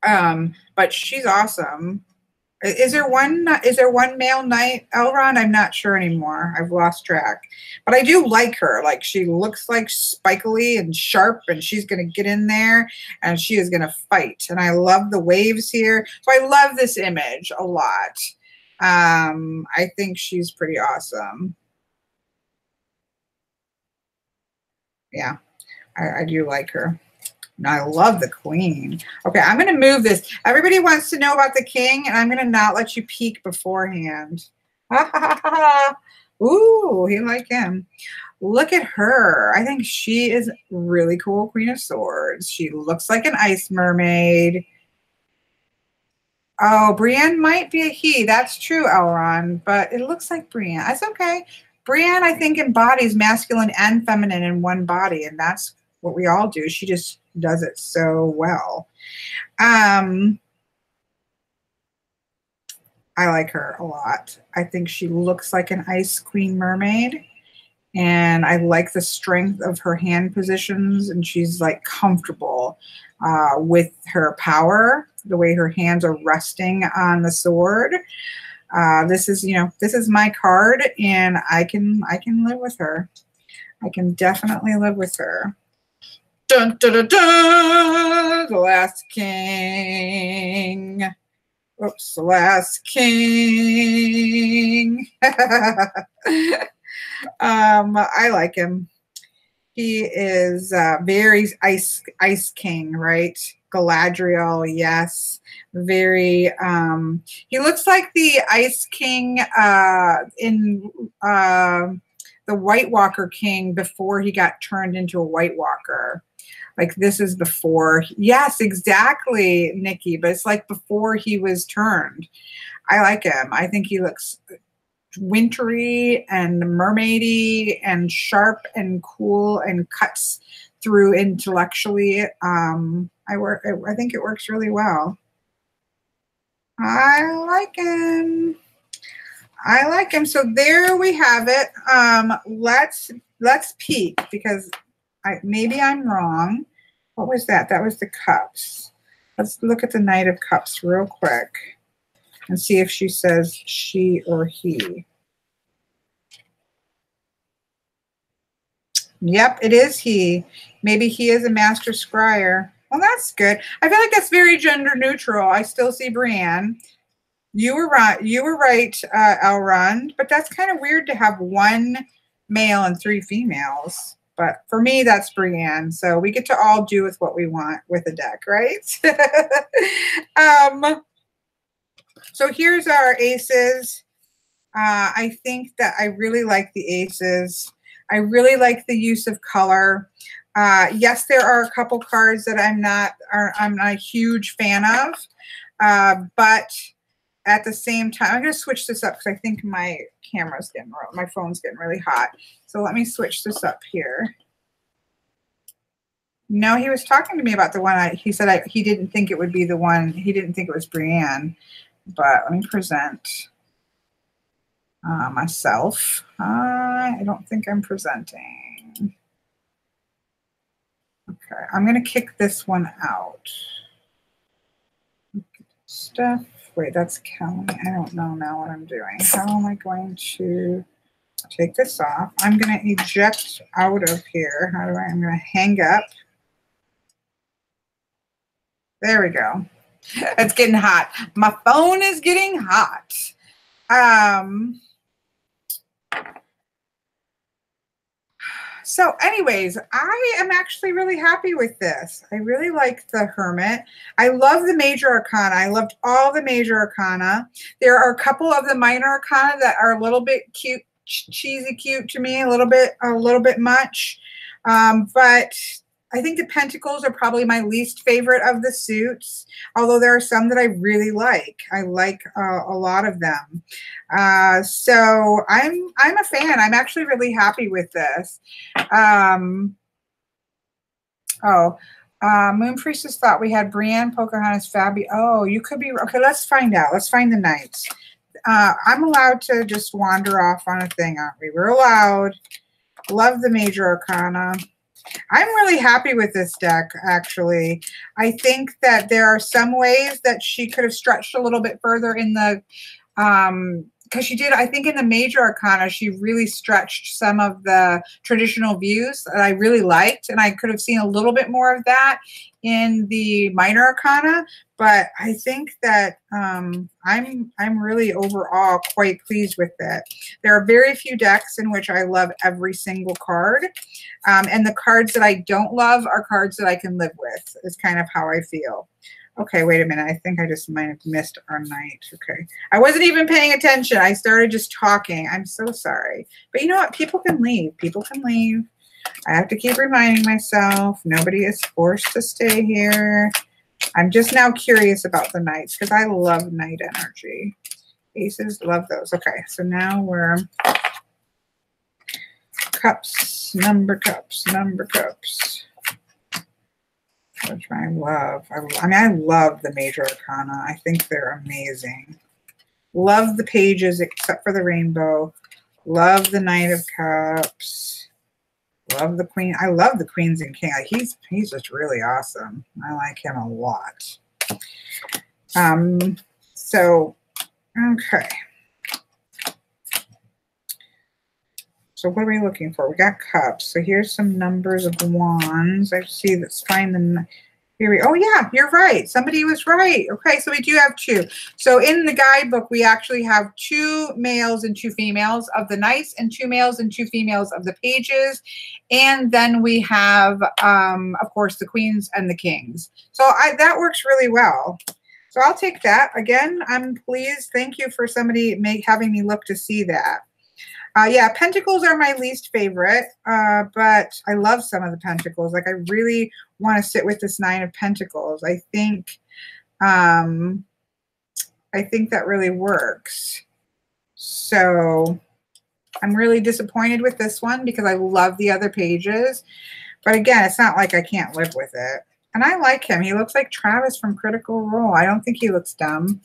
But she's awesome. Is there one male knight, Elrond? I'm not sure anymore. I've lost track. But I do like her. Like, she looks like spikily and sharp, and she's going to get in there and she is going to fight. And I love the waves here. So I love this image a lot. I think she's pretty awesome. Yeah, I do like her. And I love the queen. Okay, I'm going to move this. Everybody wants to know about the king, and I'm going to not let you peek beforehand. Ooh, you like him. Look at her. I think she is really cool, Queen of Swords. She looks like an ice mermaid. Oh, Brienne might be a he. That's true, Elrond, but it looks like Brienne. That's okay. Brienne, I think, embodies masculine and feminine in one body, and that's what we all do. She just does it so well. I like her a lot. I think she looks like an ice queen mermaid, and I like the strength of her hand positions, and she's like comfortable with her power, the way her hands are resting on the sword. This is my card, and I can live with her. I can definitely live with her. Dun, dun, dun, dun, the last king. Oops, the last king. I like him. He is very ice king, right? Galadriel, yes. Very, he looks like the Ice King in the White Walker King before he got turned into a White Walker. Like, this is before. Yes, exactly, Nikki. But it's like before he was turned. I like him. I think he looks wintry and mermaidy and sharp and cool and cuts through intellectually. I think it works really well. I like him. I like him. So there we have it. Let's peek, because maybe I'm wrong. What was that? That was the cups. Let's look at the Knight of Cups real quick and see if she says she or he. Yep, it is he. Maybe he is a master scryer. Well, that's good. I feel like that's very gender neutral. I still see Brienne. You were right. You were right, Elrond. But that's kind of weird to have 1 male and 3 females. But for me, that's Brienne. So we get to all do with what we want with a deck, right? So here's our aces. I think that I really like the aces. I really like the use of color. Yes, there are a couple cards that I'm not a huge fan of, but at the same time, I'm going to switch this up because I think my phone's getting really hot. So let me switch this up here. No, he was talking to me about the one. He said he didn't think it would be the one. He didn't think it was Brienne. But let me present myself. I don't think I'm presenting. Okay, I'm going to kick this one out. Stuff. Wait, that's Kelly. I don't know now what I'm doing. How am I going to take this off? I'm going to eject out of here. I'm going to hang up. There we go. It's getting hot. My phone is getting hot. So anyways, I am actually really happy with this. I really like the Hermit. I love the Major Arcana. I loved all the Major Arcana. There are a couple of the Minor Arcana that are a little bit cute, cheesy cute to me, a little bit much. But I think the Pentacles are probably my least favorite of the suits, although there are some that I really like. I like a lot of them. So I'm a fan. I'm actually really happy with this. Moon Priestess thought we had Brienne, Pocahontas, Fabi. Oh, you could be. Okay, let's find out. Let's find the Knights. I'm allowed to just wander off on a thing, aren't we? We're allowed. Love the Major Arcana. I'm really happy with this deck, actually. I think that there are some ways that she could have stretched a little bit further in the, because she did, I think in the Major Arcana, she really stretched some of the traditional views that I really liked, and I could have seen a little bit more of that in the Minor Arcana, but I think that I'm really overall quite pleased with it. There are very few decks in which I love every single card, and the cards that I don't love are cards that I can live with, is kind of how I feel. Okay, wait a minute. I think I just might have missed our night. Okay. I wasn't even paying attention. I started just talking. I'm so sorry. But you know what? People can leave. People can leave. I have to keep reminding myself. Nobody is forced to stay here. I'm just now curious about the knights because I love knight energy. Aces, love those. Okay, so now we're cups, number cups, number cups. Which I love. I mean, I love the Major Arcana. I think they're amazing. Love the pages except for the rainbow. Love the Knight of Cups. Love the Queen. I love the Queens and King. He's just really awesome. I like him a lot. So, okay. So what are we looking for? We got cups. So here's some numbers of wands. I see. Let's find the. Here we. Oh yeah, you're right. Somebody was right. Okay, so we do have two. So in the guidebook, we actually have 2 males and 2 females of the knights, and 2 males and 2 females of the pages, and then we have, of course, the queens and the kings. So that works really well. So I'll take that. Again, I'm pleased. Thank you for somebody having me look to see that. Yeah, pentacles are my least favorite, but I love some of the pentacles. Like, I really want to sit with this 9 of Pentacles. I think that really works. So I'm really disappointed with this one because I love the other pages. But again, it's not like I can't live with it. And I like him. He looks like Travis from Critical Role. I don't think he looks dumb.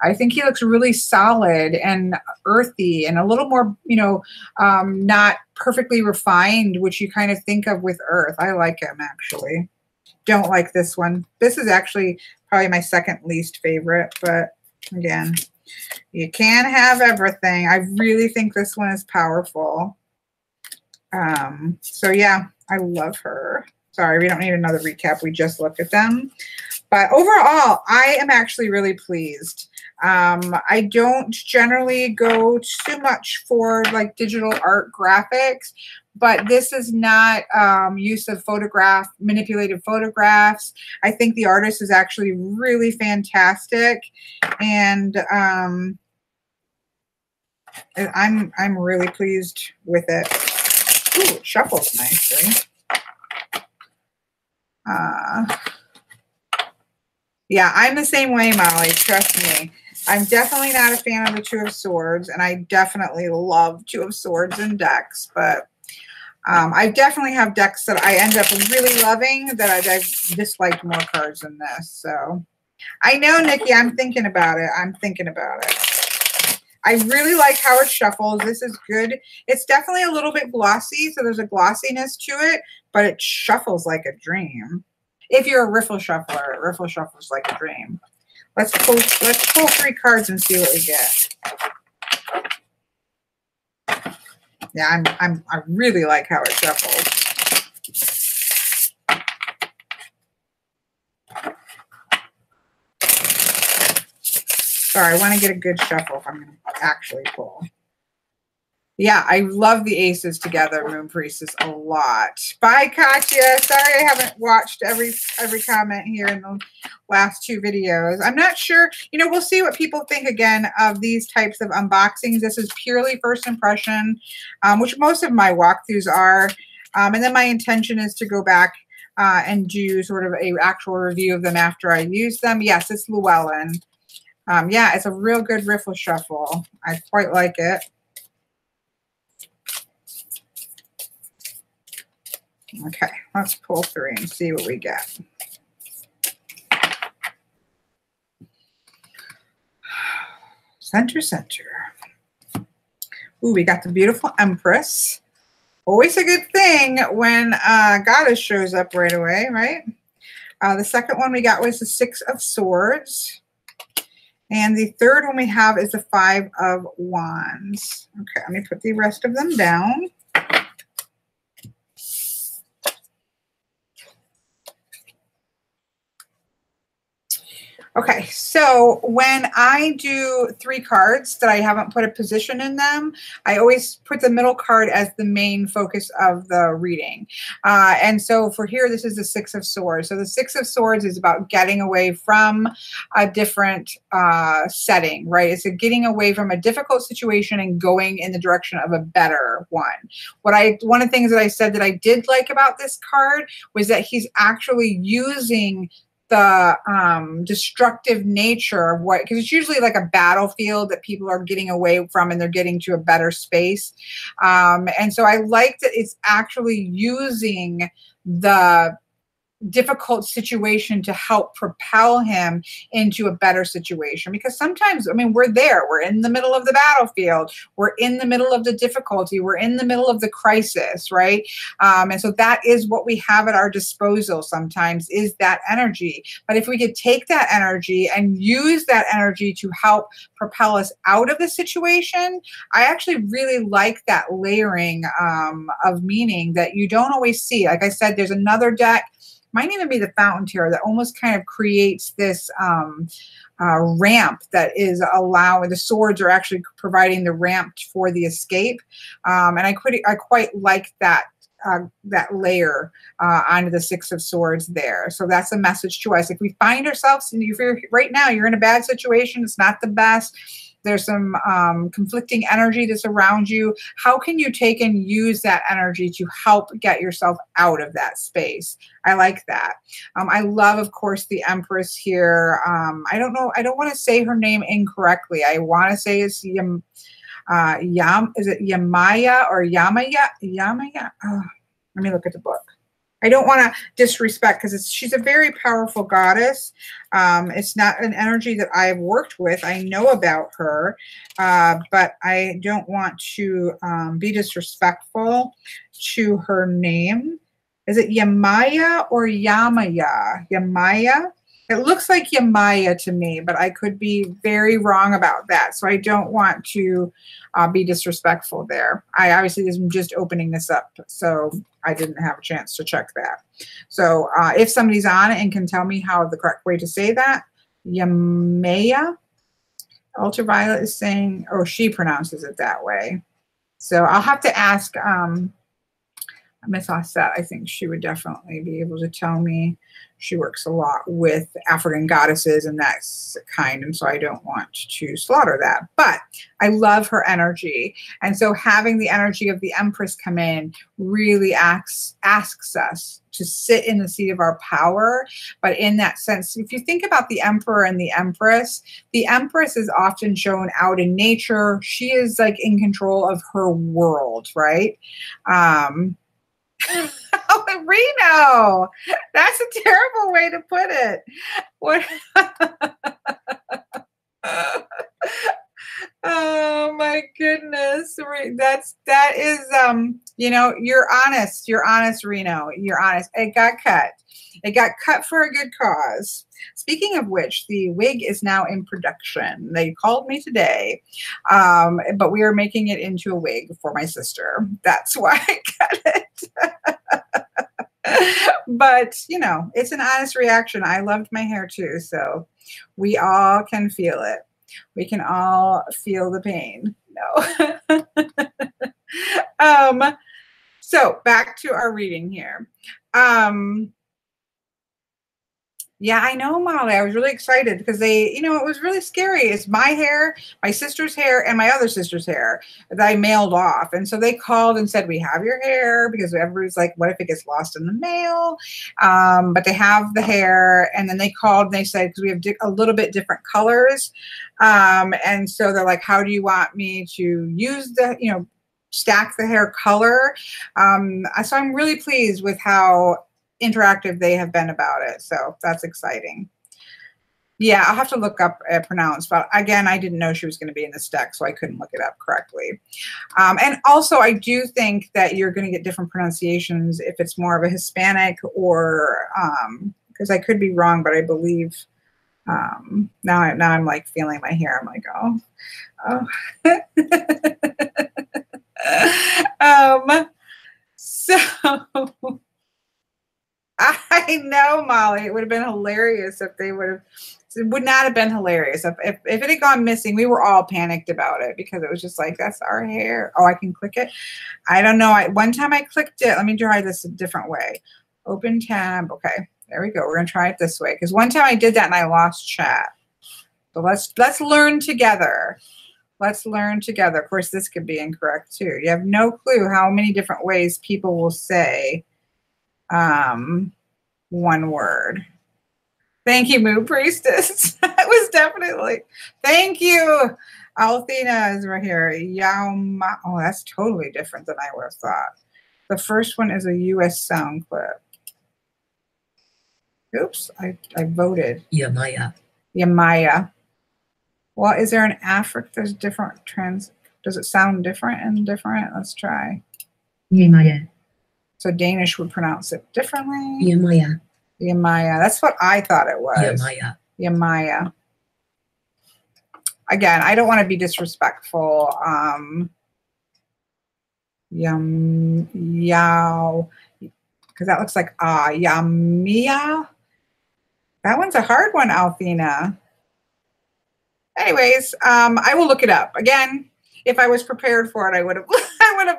I think he looks really solid and earthy and a little more, you know, not perfectly refined, which you kind of think of with Earth. I like him, actually. Don't like this one. This is actually probably my second least favorite, but again, you can't have everything. I really think this one is powerful. So yeah, I love her. Sorry, we don't need another recap. We just looked at them. But overall, I am actually really pleased. I don't generally go too much for like digital art graphics, but this is not use of manipulated photographs. I think the artist is actually really fantastic, and I'm really pleased with it. Ooh, it shuffles nicely. Yeah, I'm the same way, Molly. Trust me. I'm definitely not a fan of the 2 of Swords, and I definitely love 2 of Swords in decks, but I definitely have decks that I end up really loving that I've disliked more cards than this. So I know, Nikki, I'm thinking about it. I'm thinking about it. I really like how it shuffles. This is good. It's definitely a little bit glossy, so there's a glossiness to it, but it shuffles like a dream. If you're a riffle shuffler, it riffle shuffles like a dream. Let's pull 3 cards and see what we get. Yeah, I really like how it shuffles. Sorry, I want to get a good shuffle if I'm going to actually pull. Yeah, I love the aces together, Moon Priestess, a lot. Bye, Katya. Sorry I haven't watched every comment here in the last 2 videos. I'm not sure. You know, we'll see what people think again of these types of unboxings. This is purely first impression, which most of my walkthroughs are. And then my intention is to go back and do sort of an actual review of them after I use them. Yes, it's Llewellyn. Yeah, it's a real good riffle shuffle. I quite like it. Okay, let's pull 3 and see what we get. Center, center. Ooh, we got the beautiful Empress. Always a good thing when Goddess shows up right away, right? The second one we got was the Six of Swords. And the third one we have is the Five of Wands. Okay, let me put the rest of them down. Okay, so when I do 3 cards that I haven't put a position in them, I always put the middle card as the main focus of the reading. And so for here, this is the Six of Swords. So the Six of Swords is about getting away from a different setting, right? It's a getting away from a difficult situation and going in the direction of a better one. One of the things that I said that I did like about this card was that he's actually using the destructive nature of what, because it's usually like a battlefield that people are getting away from and they're getting to a better space. And so I like that it's actually using the difficult situation to help propel him into a better situation, because sometimes, I mean, we're in the middle of the battlefield, we're in the middle of the difficulty, we're in the middle of the crisis, right? And so that is what we have at our disposal sometimes, is that energy. But if we could take that energy and use that energy to help propel us out of the situation, I actually really like that layering of meaning that you don't always see. Like I said, there's another deck, might even be the Fountain Tarot, that almost kind of creates this ramp that is allowing, the swords are actually providing the ramp for the escape. And I quite like that layer onto the Six of Swords there. So that's a message to us. If we find ourselves, right now you're in a bad situation, it's not the best, there's some conflicting energy that's around you, how can you take and use that energy to help get yourself out of that space? I like that. I love, of course, the Empress here. I don't know, I don't want to say her name incorrectly. I want to say it's is it Yamaya or Yamaya? Yamaya? Oh, let me look at the book. I don't want to disrespect, because she's a very powerful goddess. It's not an energy that I've worked with. I know about her, but I don't want to be disrespectful to her name. Is it Yamaya or Yamaya? Yamaya? It looks like Yamaya to me, but I could be very wrong about that. So I don't want to be disrespectful there. I obviously am just opening this up, so I didn't have a chance to check that. So if somebody's on it and can tell me how the correct way to say that, Yamaya. Ultraviolet is saying, oh, she pronounces it that way. So I'll have to ask Miss Osset. I think she would definitely be able to tell me. She works a lot with African goddesses and that kind, and so I don't want to slaughter that. But I love her energy. And so having the energy of the Empress come in really asks us to sit in the seat of our power. But in that sense, if you think about the Emperor and the Empress is often shown out in nature. She is like in control of her world, right? Oh, Reno, that's a terrible way to put it. What? Oh my goodness. That is you know, you're honest, Reno, you're honest. It got cut for a good cause. Speaking of which, the wig is now in production. They called me today, but we are making it into a wig for my sister. That's why I got it. But, you know, it's an honest reaction. I loved my hair too, so we all can feel it. We can all feel the pain. No. So back to our reading here. Yeah, I know, Molly. I was really excited because it was really scary. It's my hair, my sister's hair, and my other sister's hair that I mailed off. And so they called and said, we have your hair, because everybody's like, what if it gets lost in the mail? But they have the hair. And then they called and they said, because we have a little bit different colors. And so they're like, how do you want me to use the, stack the hair color? So I'm really pleased with how interactive they have been about it. So that's exciting. Yeah, I'll have to look up pronounce, but again, I didn't know she was going to be in this deck, so I couldn't look it up correctly. And also, I do think that you're going to get different pronunciations if it's more of a Hispanic or, because I could be wrong, but I believe, now I'm like feeling my hair. I'm like, oh. So I know, Molly, it would have been hilarious if they would have. It would not have been hilarious if it had gone missing. We were all panicked about it because it was just like, that's our hair. Oh, I can click it. I don't know. One time I clicked it. Let me try this a different way. Open tab. Okay, there we go. We're gonna try it this way because one time I did that and I lost chat. So let's learn together. Let's learn together. Of course, this could be incorrect too. You have no clue how many different ways people will say one word. Thank you, Moon Priestess. That was definitely, thank you. Althena is right here. Yauma. Oh, that's totally different than I would have thought. The first one is a U.S. sound clip. Oops, I voted. Yamaya. Yamaya. Well, is there an African? There's different does it sound different and different? Let's try. Yamaya. So Danish would pronounce it differently. Yamaya. Yamaya. That's what I thought it was. Yamaya. Yamaya. Again, I don't want to be disrespectful. Yao. Because that looks like Yamia. That one's a hard one, Althena. Anyways, I will look it up. Again, if I was prepared for it, I would have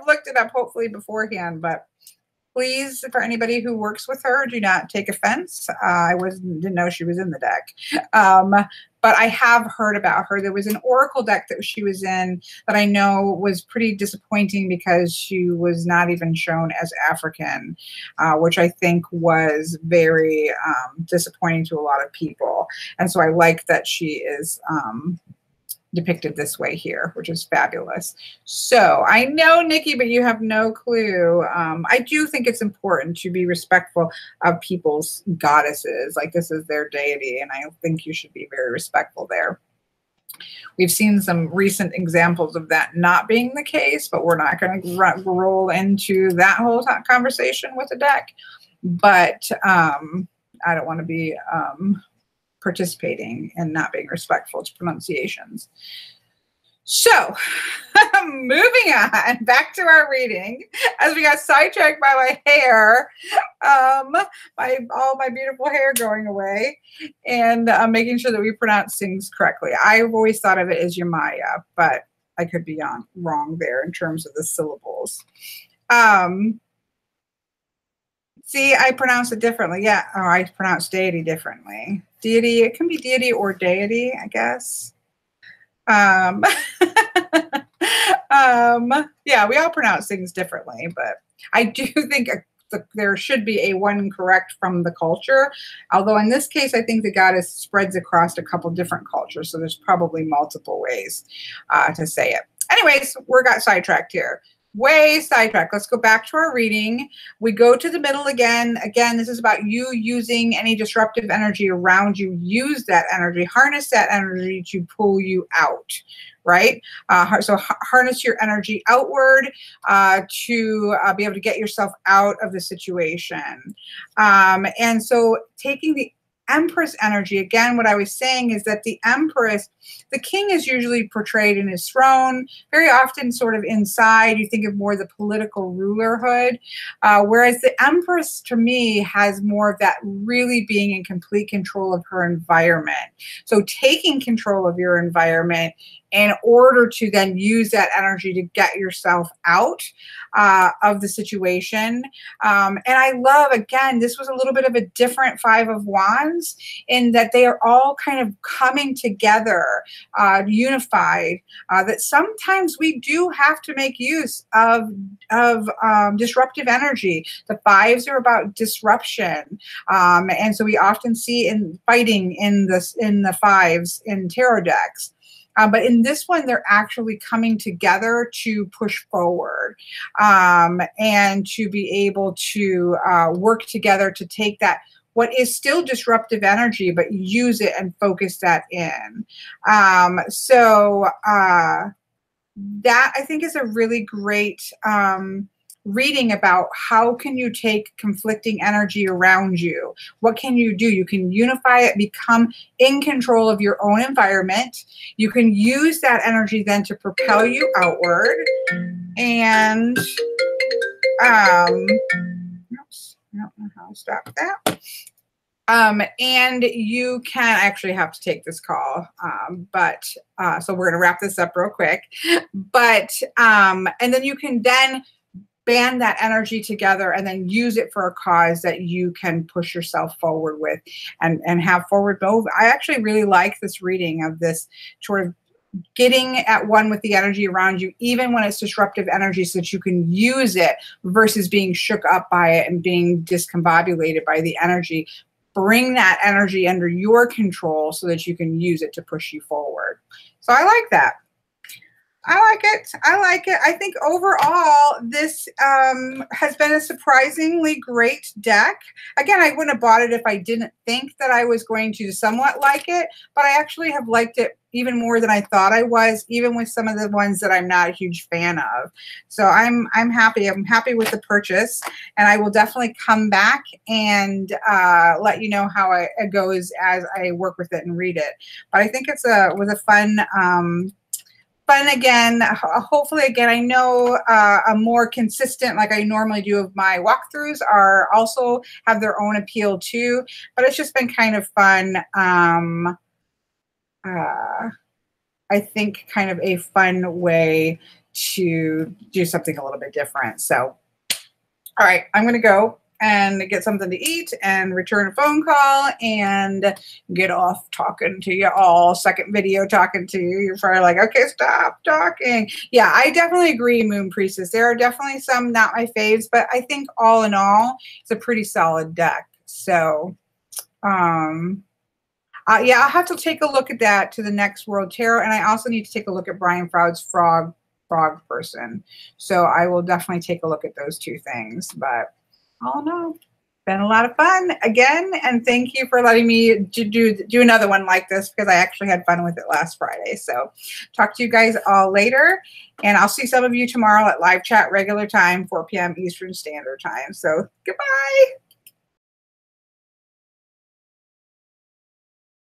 looked it up hopefully beforehand, but please, for anybody who works with her, do not take offense. I didn't know she was in the deck. But I have heard about her. There was an Oracle deck that she was in that I know was pretty disappointing because she was not even shown as African, which I think was very disappointing to a lot of people. And so I like that she is depicted this way here, which is fabulous. So I know, Nikki, but you have no clue. I do think it's important to be respectful of people's goddesses. Like, this is their deity, and I think you should be very respectful there. We've seen some recent examples of that not being the case, but we're not going to roll into that whole conversation with the deck. But I don't want to be participating and not being respectful to pronunciations. So moving on back to our reading, as we got sidetracked by my hair, all my beautiful hair going away, and making sure that we pronounce things correctly. I've always thought of it as Yamaya, but I could be wrong there in terms of the syllables. See, I pronounce it differently. Yeah, or I pronounce deity differently. Deity, it can be deity or deity, I guess. Yeah, we all pronounce things differently, but I do think there should be a one correct from the culture. Although in this case, I think the goddess spreads across a couple different cultures, so there's probably multiple ways to say it. Anyways, we got sidetracked here. Way sidetracked. Let's go back to our reading. We go to the middle again. Again, this is about you using any disruptive energy around you. Use that energy. Harness that energy to pull you out, right? So harness your energy outward to be able to get yourself out of the situation. And so taking the Empress energy, again, what I was saying is that the Empress, the king is usually portrayed in his throne, very often sort of inside. You think of more the political rulerhood, whereas the Empress, to me, has more of that really being in complete control of her environment. So taking control of your environment in order to then use that energy to get yourself out of the situation. And I love, again, this was a little bit of a different Five of Wands in that they are all kind of coming together, unified, that sometimes we do have to make use of disruptive energy. The fives are about disruption. And so we often see in fighting in the fives in tarot decks. But in this one, they're actually coming together to push forward and to be able to work together to take that, what is still disruptive energy, but use it and focus that in. That I think is a really great reading about how can you take conflicting energy around you. What can you do? You can unify it, become in control of your own environment. You can use that energy then to propel you outward. And oops, I don't know how to stop that. And you can actually have to take this call, so we're going to wrap this up real quick. And then you can then band that energy together and then use it for a cause that you can push yourself forward with and have forward move. I actually really like this reading of this sort of getting at one with the energy around you, even when it's disruptive energy, so that you can use it versus being shook up by it and being discombobulated by the energy. Bring that energy under your control so that you can use it to push you forward. So I like that. I like it. I like it. I think overall, this has been a surprisingly great deck. Again, I wouldn't have bought it if I didn't think that I was going to somewhat like it, but I actually have liked it even more than I thought I was, even with some of the ones that I'm not a huge fan of. So I'm happy. I'm happy with the purchase, and I will definitely come back and let you know how it goes as I work with it and read it. But I think it was a fun again. Hopefully, again, I know a more consistent, like I normally do of my walkthroughs, are also have their own appeal too. But it's just been kind of fun. I think kind of a fun way to do something a little bit different. So, all right, I'm going to go and get something to eat and return a phone call and get off talking to you all. Second video talking to you. You're probably like, okay, stop talking. Yeah, I definitely agree, Moon Priestess. There are definitely some not my faves, but I think all in all, it's a pretty solid deck. So, yeah, I'll have to take a look at that to the next World Tarot. And I also need to take a look at Brian Froud's frog person. So I will definitely take a look at those two things. But all in all, been a lot of fun again. And thank you for letting me do another one like this, because I actually had fun with it last Friday. So talk to you guys all later. And I'll see some of you tomorrow at live chat regular time, 4 p.m. Eastern Standard Time. So goodbye.